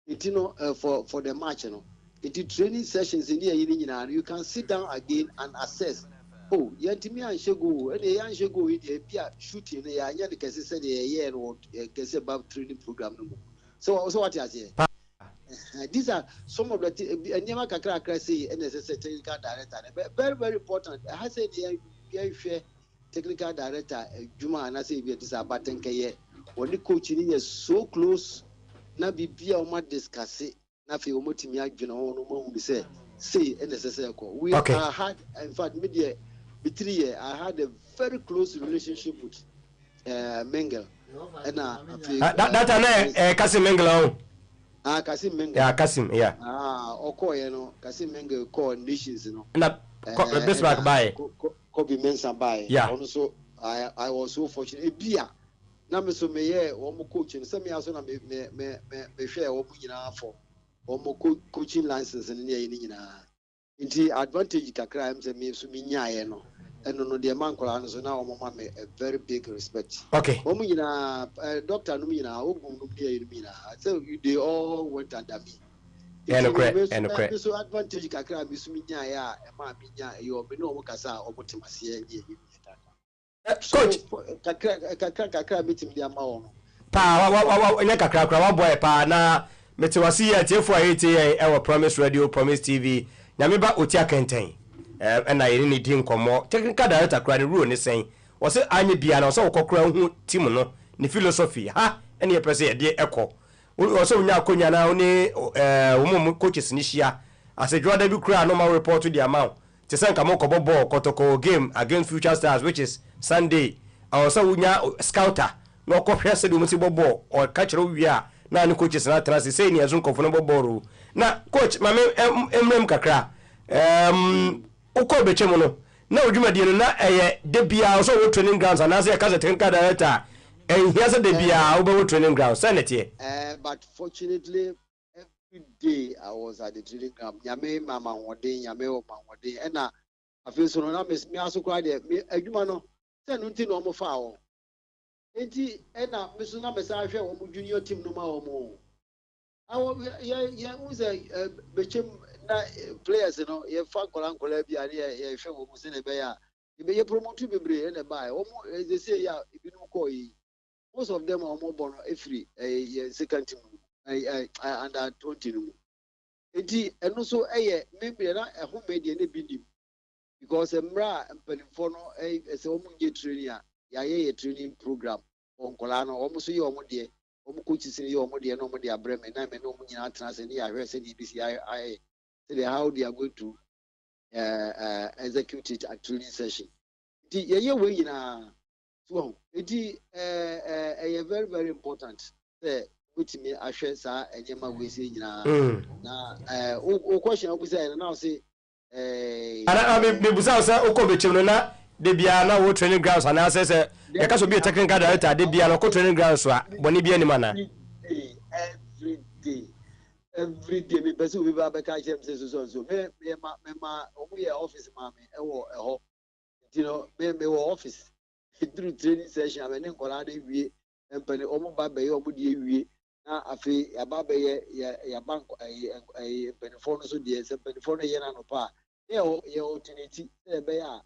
it you know for the match you know it training sessions in here you can sit down again and assess oh yantimi anshego and yanshego it be shooting ya nya the case say the year or case about training program no so what you say these are some of the Nyama Kakra say NSS technical director. Very, very important. I said the technical director Juma and I say this about 10K. When the coaching is so close, na be oma discuss it. Na fi omotimia Juna no say NSS. We had in fact media 3 years I had a very close relationship with Mengel. And that Kasim Mengel. Kasim Mengel. Yeah, Kasim, yeah. You know, Kasim Mengel call nations, you know. Na Bismarck by. Kobe Mensa by. Yeah. Also, I was so fortunate. Bia. Na me so me ye omo coaching. Some me also na me share omo nyina for omo coaching license ni ye ni nyina. Inti advantage kakra am say me so me nyae no. Eno no de man kola no so na omo ma me a very big respect. Okay. Omo nyina doctor no nyina ogum no de ye nyina. So they all went under me. And so advantage kakra me so me nyae a e ma me nyae yo me no omo kasa omo temase ye coach kakra meeting dia ma wo pa wa nya kakra wa boy pa na metewase ye tiefo ayete e Promise Radio Promise TV na me ba oti akenten na yene ni di nkomo technical director kra ni rule ni sen wo se anye bia na wo se wo kokra hu team no ni philosophy ha ene ye pese ye de ekọ wo se nya akonya na oni wo coaches ni hia asedwa da bi kra no ma report the amount te sen ka mo kobo ball kotoko game against Future Stars which is Sunday also wunya scouter no kohwe se dum si bobo o ka kire wi a na ni coaches na trans say ni azun kofo no bobo na coach ma emrem kakra uko bechem no na odwuma die no na eye de bia so wo training grounds and as e ka technical director here say de bia wo training grounds sanity but fortunately every day I was at the training ground nyame mama wode nyame o ma wode e na afi so no na me aso kra de adwuma no se no nti no mo fa wo enti e na me so na me sa hwe wo junior team no ma wo mo awo ya uze bechem na players no ye fa kola bia ye hwe wo se ne be ya be promote bebre and buy almost they say yeah most of them are more born free a second team under 20 and also maybe a home media because Mra and Pelifono as a training program on Colano almost your money coaches in your money and nobody are Bremen and no money trans and I said EBCI how they are going to execute it at training session. The way in so it is very, very important. Which me I share sir and Yama we say question I say now say I mean busa say okobechim na de bia na wo training grounds and say say you can be a technical director de bia na ko training grounds so boni bia ni mana every day me person we ba ka chem say so me ma omo ye office ma me e wo you know me wo office through training session I mean kola de wie empene omo ba be ye omo de wie na afi ya ba be ya bank empene phone so de empene phone ye na no pa ye opportunity e be ya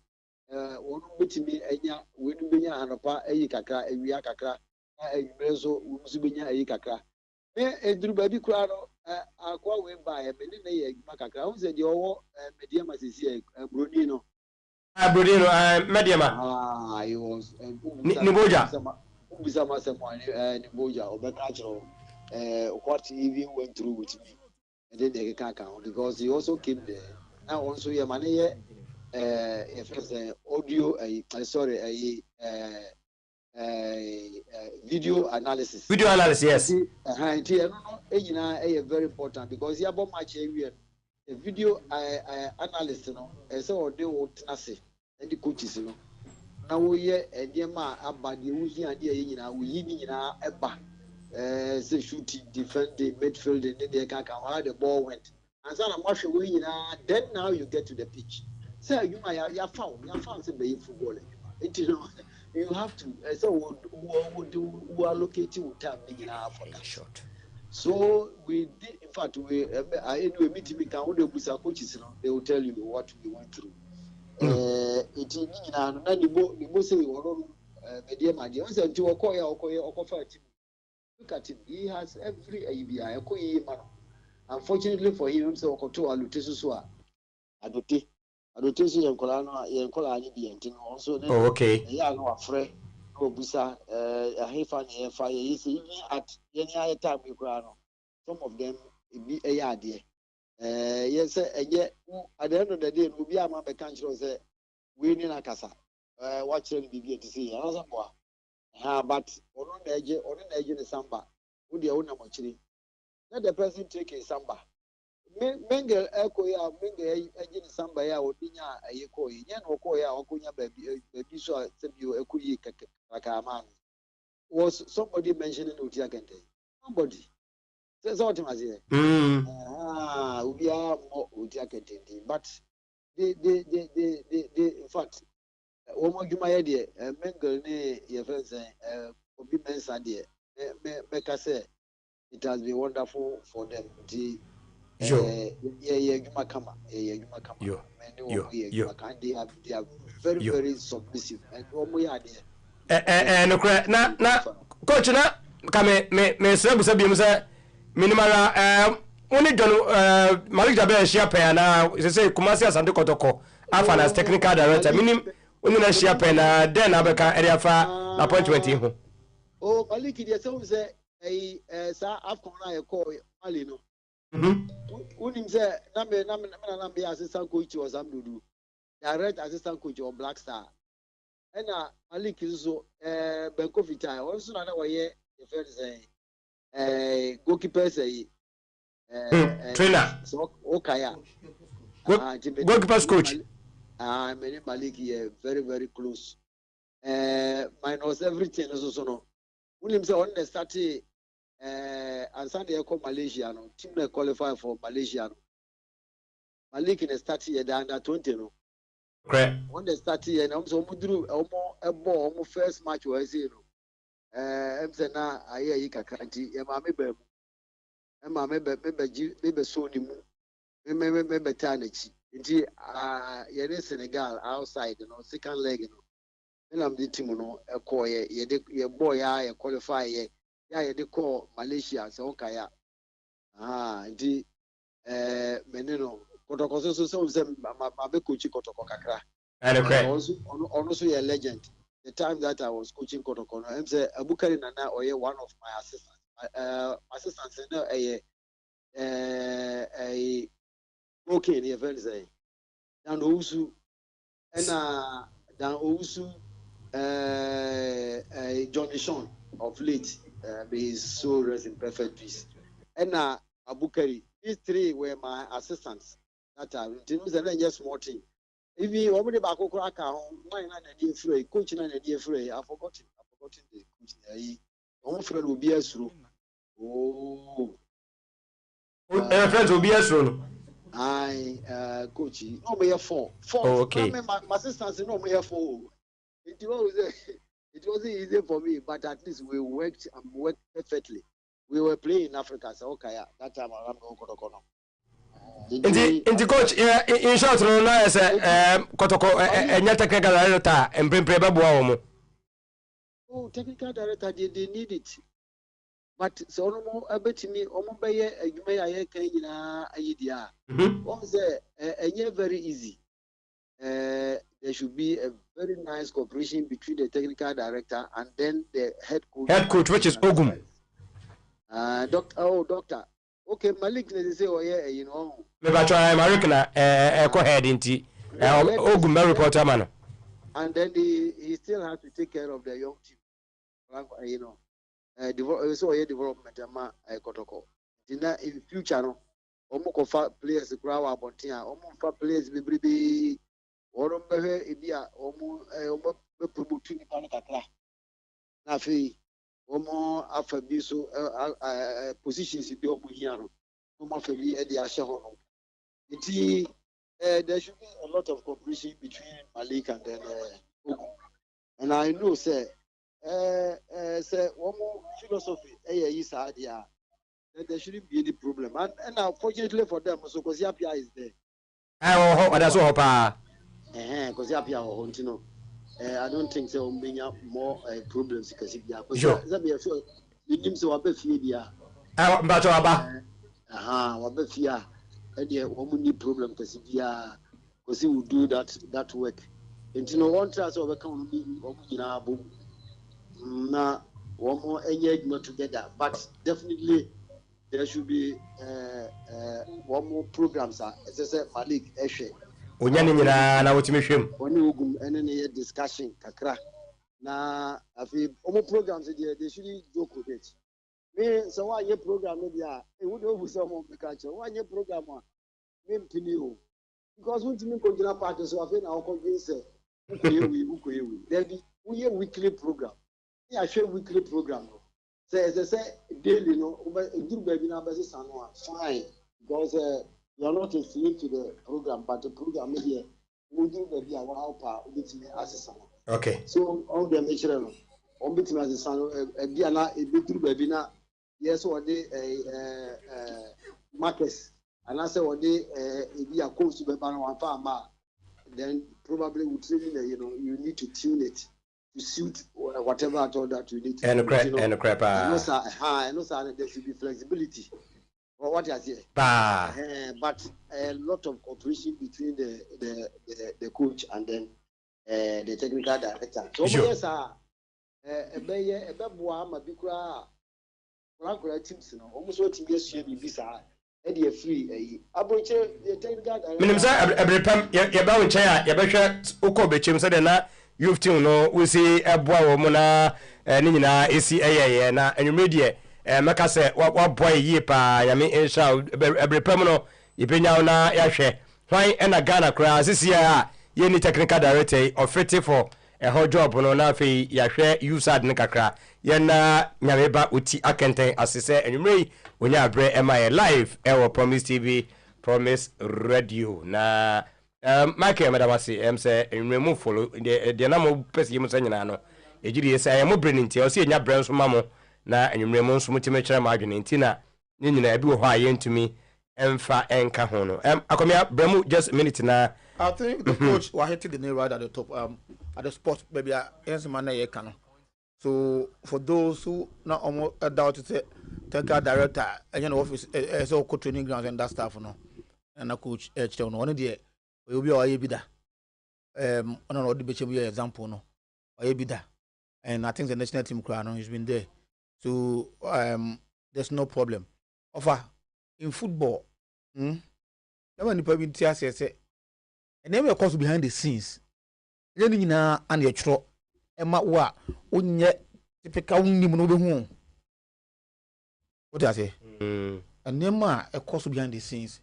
wonu betimi anya wenu benya anopa ayi kakra awia kakra na awimre so wonu so benya ayi kakra me eduru ba bi kura no akwa we ba e me ne ye adwuma kakra won se de owo media masisi broni no Abrodino mediama I was Niboja ubisa masema Niboja obeka chiro what he even went through with me and then they can count because he also came there now also your money if it's audio video analysis yes very important because you have much area the video analyst so they would say and the coaches now we and the ma about the uzi and the we eba say shooting defending midfield and then they can how the ball went and so I'm watching then now you get to the pitch so you might you found some football you have to so who are located with time for that short. So we did, in fact, anyway, meeting we can only with our coaches, they will tell you what we went through. It is now, the most we were media, my dear, and to Okoya, look at him, he has every ABI, man. Unfortunately for him, so Okoto Alutesusua, Adote, and Colano, and Colani, and also, okay, yeah, no, afraid. Busa, a Hefan fire is even at any other time you crown. Some of them be a yard. Yes, and yet at the end of the day, will be a man by country say, winning a casa, watching BB to see another boy. But on the edge in the samba, would the owner much. Let the person take a samba. Mengel echo ya mengel ejini samba ya odinya ayeko yen oko ya okunya baby so sebio ekuyi kaka was somebody mentioning Utia Kente? Somebody. That's what I'm saying. We are more Utia Kente, but they in fact Omo Jumaya dear Mengel ne your friends Obi Mensa dear Meka say it has been wonderful for them. They are very, very submissive and na coach na kame me sebusa bi mse minimala oni John Malik Jabe share pen na say Kumasi Asante Kotoko afa as technical director minim oni na share pen na then abeka area fa appointment ho oh Malik dey say sa afcon na e call Mali no unim say na me assistant coach was Amdudu direct assistant coach of Black Star and Malik is so Benko Vita also na waye the first say goalkeeper say trainer so Okaya goalkeeper coach many Malik here very, very close minus everything also no unim say on the start and Sunday call Malaysia no team that qualify for Malaysia no Malik in the start year under 20 no correct on the start year na so mudru omo first match was you know say na ayi kakranti e ma me be so ni mu me be ta na chi Nti yɛde Senegal outside second leg and I'm the team call ye boy ya qualify ye yɛde call Malaysia so okay ya nti meneno kotoko so ma be coach kotoko kakra also a legend. The time that I was coaching kotoko no am say Abukari Nana one of my assistants a okay near very say dan Owusu Johnny Sean of late is so rest in perfect peace. And Abukari, these three were my assistants that time. It was a just small thing. If you already back over account, mine and a dear free, coaching and a dear free, I've forgotten the coach. Almost friend will be as through. Oh, friends will be as through. Coach, no me 4. Oh, okay. My assistants no me 4. It wasn't easy for me, but at least we worked perfectly. We were playing in Africa, so okay, that time I'm going Kotoko. Inti coach, in short, no, I say, Kotoko, and your technical director, and bring Preba. Oh, technical director, they need it. But so no more about me, you may a idea. One say, very easy. There should be a very nice cooperation between the technical director and then the head coach. Head coach, which is Ogum. Doctor. Okay, Malik, they say, Maybe I try Marikana, go ahead into Ogum reporter man. And then he still has to take care of the young team. Development Kotoko. In future, no, Omokofa players the crowd about here, Omofa players be Orombe Ibia, promoting Panaka. Nafi, Omo Afabiso positions in the Omuhiano, Omofabi Eddie Ashahono. There should be a lot of cooperation between Malik and then Ogu. And I know, say one more philosophy, there shouldn't be any problem. And unfortunately for them, so Kosiapia is there. That's all, Pa. Kosiapia or Hontino. I don't think so. More problems because if you are sure, you need to have a fear. But Wabefia, and the woman need problem because if you are, because he will do that work. And you know, one trust overcome now one more engagement together, but definitely there should be one more programs. As I said, Malik Eshe. na wotimi and any discussion kakra. Na afi omo programs they should joke with it. Me so one year program media e would over some catch 1 year program me mpini because we didn't continue part so afi na convince ukoyewi there be we weekly program. I share weekly program. Say daily no do baby na best fine because you are not a slave to the program, but the program here we do baby our help with me assistant. Okay. So all the nature no on bit me assistant e bia na e do baby na yes what dey markets and I say what dey e bia course to be ban one farm then probably we train you need to tune it to suit whatever at all that you need to and crap. I know there should be flexibility. Or what I say. But a lot of cooperation between the coach and then the technical director. So yes, a beboa mabikura teams almost what yes you visa Eddie free abroche the technical director. Minim say every time you ba won chair you be hwe ukobechim say na you've seen no we see eboa wo mu na ni nyina esi eyeye na anwumedie meka se wa boy yi pa ya me insha every pam no yipenya na ya hwe hwan na Ghana kra sisi a ye ni technical director ofete for a whole job no na fe ya hwe usad ne kakra ye na nyameba oti akenten asese anwumrei onya abre emaye live ewo Promise TV Promise Radio na Michael Medawasi say enwemu follow de na mo pese yim sanyina no ejiri yesa ya mo breninti o se enya brand so mamo na enwemu nso mutime kire ma adwene nti na nyina bi wo ho ayentumi emfa enka ho no akomia bremu just a minute na. I think the coach was hitting the nail right at the top at the spot maybe yes man na can. So for those who not almost doubt it technical director and office so co training grounds and that stuff no and a coach no one there we will be all bida on the beach example no or bida and I think the national team crowd has been there. So there's no problem. Offer in football, never any problem say and then of course behind the scenes. Then you know and your tro Emma wa onye typical nim no be hu. What I say? And then a course behind the scenes.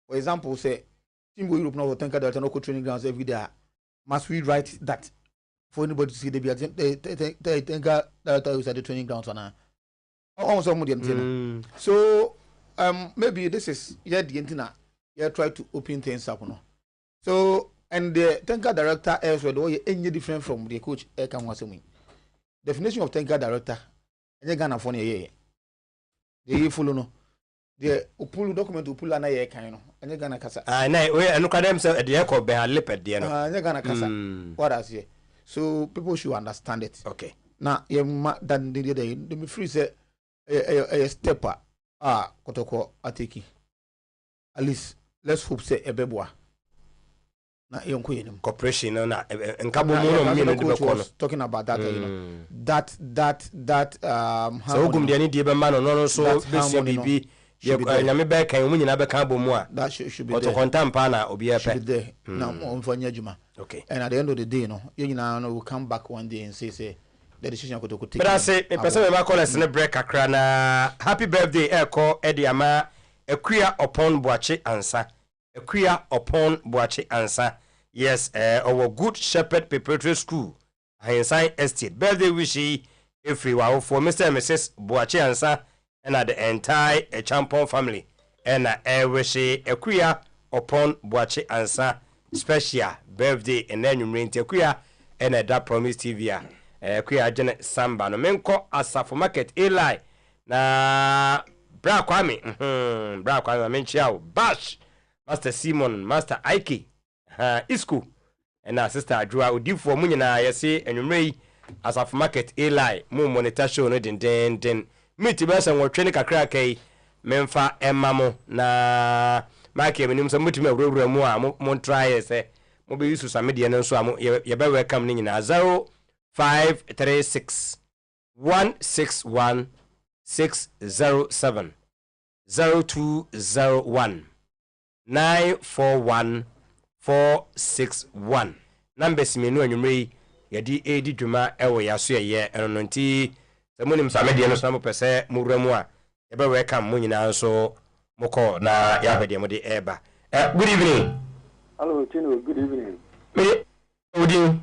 For example, say Team Europe now think that no training grounds every day. Must we write that for anybody to see they think that is at the training grounds on so maybe this is the internet. You try to open things up no. So and the technical director elsewhere any different from the coach definition of technical director and Ghana for the follow no the upulu document upula na ye kan no and Ghana kasa na we enu ka dem say de ko be haliped de no and Ghana kasa what I say. So people should understand it. Okay. Now you dan the me free say a stepper kotoko ateki at least let's hope say ebeboa na yonko yenim corporation na nkabo mo no me no de ko no talking about that you know that so ogum de ni de be ma no so be bibi nyame be kan mu nyina be kan bomu a that should be there. Contampa na obi epe na on fanya juma. Okay. And at the end of the day no you nyina no will come back one day and say the decision ko to take. But I say the person we ma call us na break akra na happy birthday eko ediama Ekuya upon Boache answer. Ekuya upon Boache answer. Yes, our Good Shepherd Preparatory School, Hindsight Estate. Birthday wishy if we were for Mr. and Mrs. Boache answer and the entire Champon family. And wishy Ekuya upon Boache answer. Special birthday and then you ring Ekuya and that promise TV. Ekuya Janet Samba. No menko Asafo Market Eli. Na Bra Kwame, Bra Kwame Menchiao, Bash, Master Simon, Master Ike, Isku, and our sister Adra Udi for Munina, Yasi, and you may as of market Eli, Moon Monitor show, no den, meet the and what training a crack, Memfa, and Mamo, na Mike, and him some mutima, Montrai, say, Mobi used to some median, and so you better welcome in 0536 161 607 0201 941 461 numbers me no anwumre yedi edi dwuma ewo yaso ye eno nti samunim samede no so mo pese muramu a ye be welcome mo nyina so moko na ya hwede mo de eba. Good evening. Hello Tino, good evening. Me odin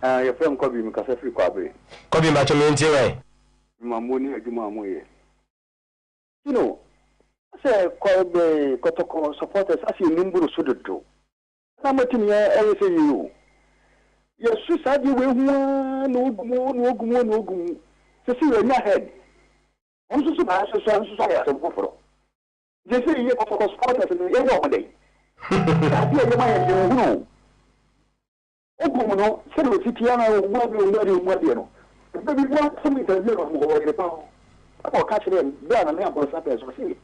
your friend Kobi Mkasa free Kwabe. Kobi ma to me ntie Mamoni adwuma amoye. You know, say Kobe Kotoko supporters as you nimburu sudodo. Samatimi e say you. Yes, suicide we no gumo. So see we head. On so ba so ya so foforo. Je say you Kotoko supporters no e go day. That you ma e no. Ogumo no, say we fitiana wo no. Baby, what some interview of the power. I'll catch them, then I'm going to suppose to see.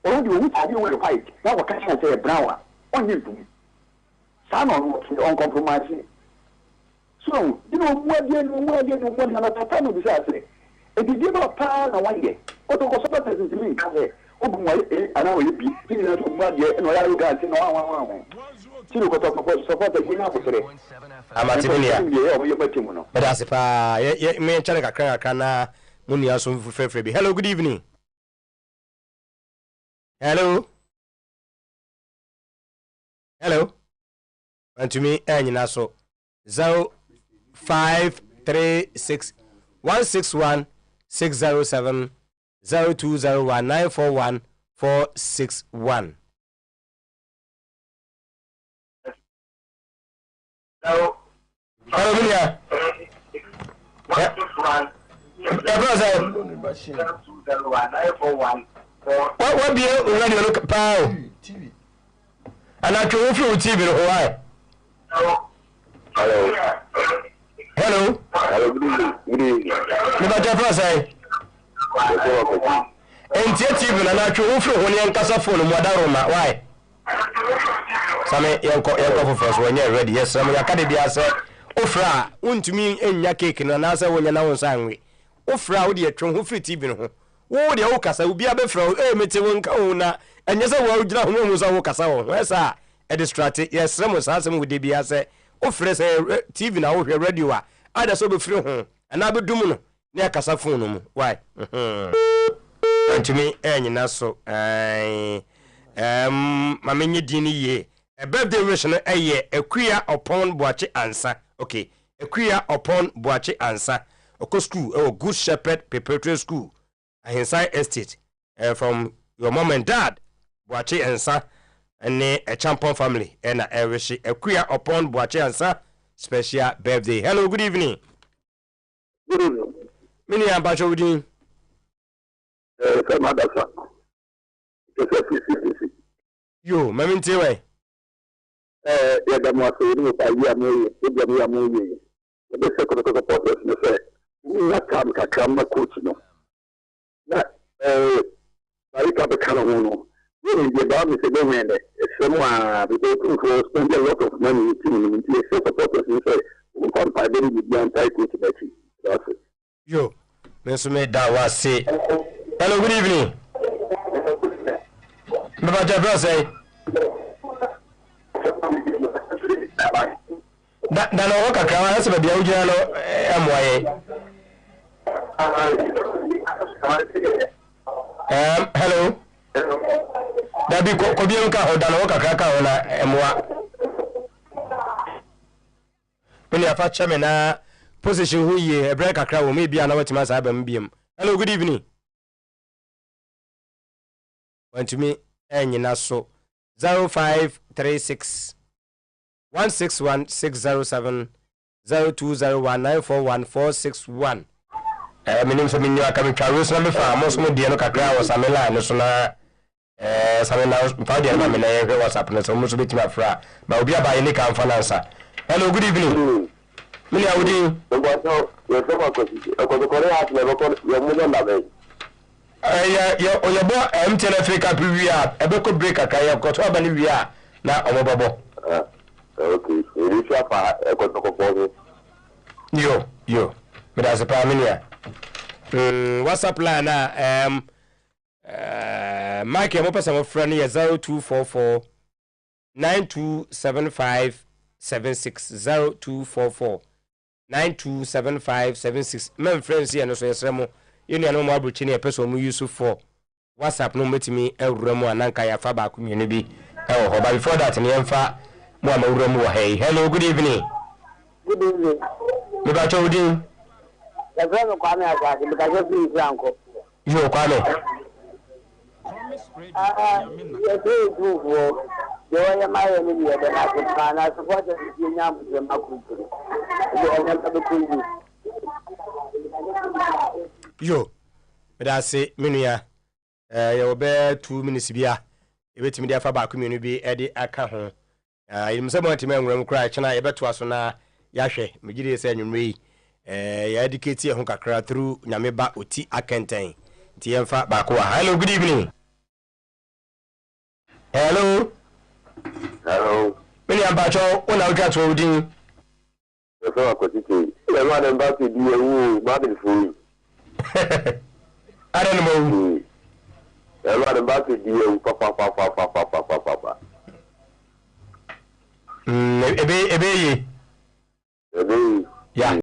Or you would have you will fight. Now, what can I say, Brown? On you to me. Son on compromising. So, you know, what you know, what another time of this. If you give up power and 1 year, what to go support to me, open my and I will be thinking of 1 year and I will get in 1. But that's if I may check a crack money also for free. Hello, good evening. Hello. And to me, and you know, so 0536 161 607 0201 941 461. Hello, Minya. What be already look pow? And I can feel TV. Why? Hello. Good evening. Never say. And TV and I can feel when you're casa phone. Why? Some young first when you're ready. Yes, some academy say. Ofra, to me in your cake and answer when you're now angry. Ofra, would you try who free TV? Oh, the Okasa will be a befro, Metewana, and yes, I will not know who's a Okasa. Where's a distracted? Yes, some was asking with DB as a offers a TV now here radio. I just over through home, and I would do near Casaphone. Why? And to me, and so my mini dini ye, a birthday ration a year, a queer upon Boache answer. Okay, a queer upon Boache answer. A school, oh, Good Shepherd Preparatory School. Inside estate from your mom and dad, Boache and Sa, and a champion family, and a queer upon Boache and Sa special birthday. Hello, good evening. Good evening. Mini Ambassador. Yo, Mammy Tewe. The more so you by the second of the process, not come coach. Na Marika Becano, the Bob is a woman, someone because spend a lot of money to support us and say, we can't find any beyond type with that's it. Yo, Mr. That was say. Hello, good evening. Baba Jabra say. That no work a car, that's a Biojano, hello. That be Kobianka or Danoka Kaka or when you have chairman position who ye a break a crowd, maybe another to my beam. Hello, good evening. Went to me, and you know so 0536 161 607 0201 941 461. Minim so minyo akami twaros na mefa mo so de no kakra wo samela no so na samela fa de na me na ye WhatsApp no so mo so betima fra ba obi aba ye ni kan finance. Hello, good evening. Mini awudi so yo so ko ko re at le ko yo mo na be yo bo MTN Africa PVR e be ko break akaya ko to aba ni wi a na omobobo. Okay, you sure pa e ko ko yo me da se pa minia. WhatsApp line Mike mo pesa mo friend 0244 9275 76 0244 927576. Men friends here no so yesremo yenu anu mo abuchi ne pesa mo use for WhatsApp no metimi ewuramo ananka ya fa ba ku mienu bi but before that ne emfa mo amawuramo wo hey. Hello, good evening. Good evening. Me ba chawdi. The brother Kwame Asake because of his uncle. Yo, Kwame. You are my enemy, and I support yo, but I say, Minia, you'll bear 2 minutes beer. You wait me there for back community, Eddie Akaho. I'm someone to men cry, China, I bet to us on Yashe, Megidi said you me. Educate you kakra through Nyameba Uti Akenten. TM Bakwa. Hello, good evening. Hello. Many Ambacho, when I'll get holding. The fellow quantity. The man about to be a woo, Martin Fool. I don't know. The man about to be a papa.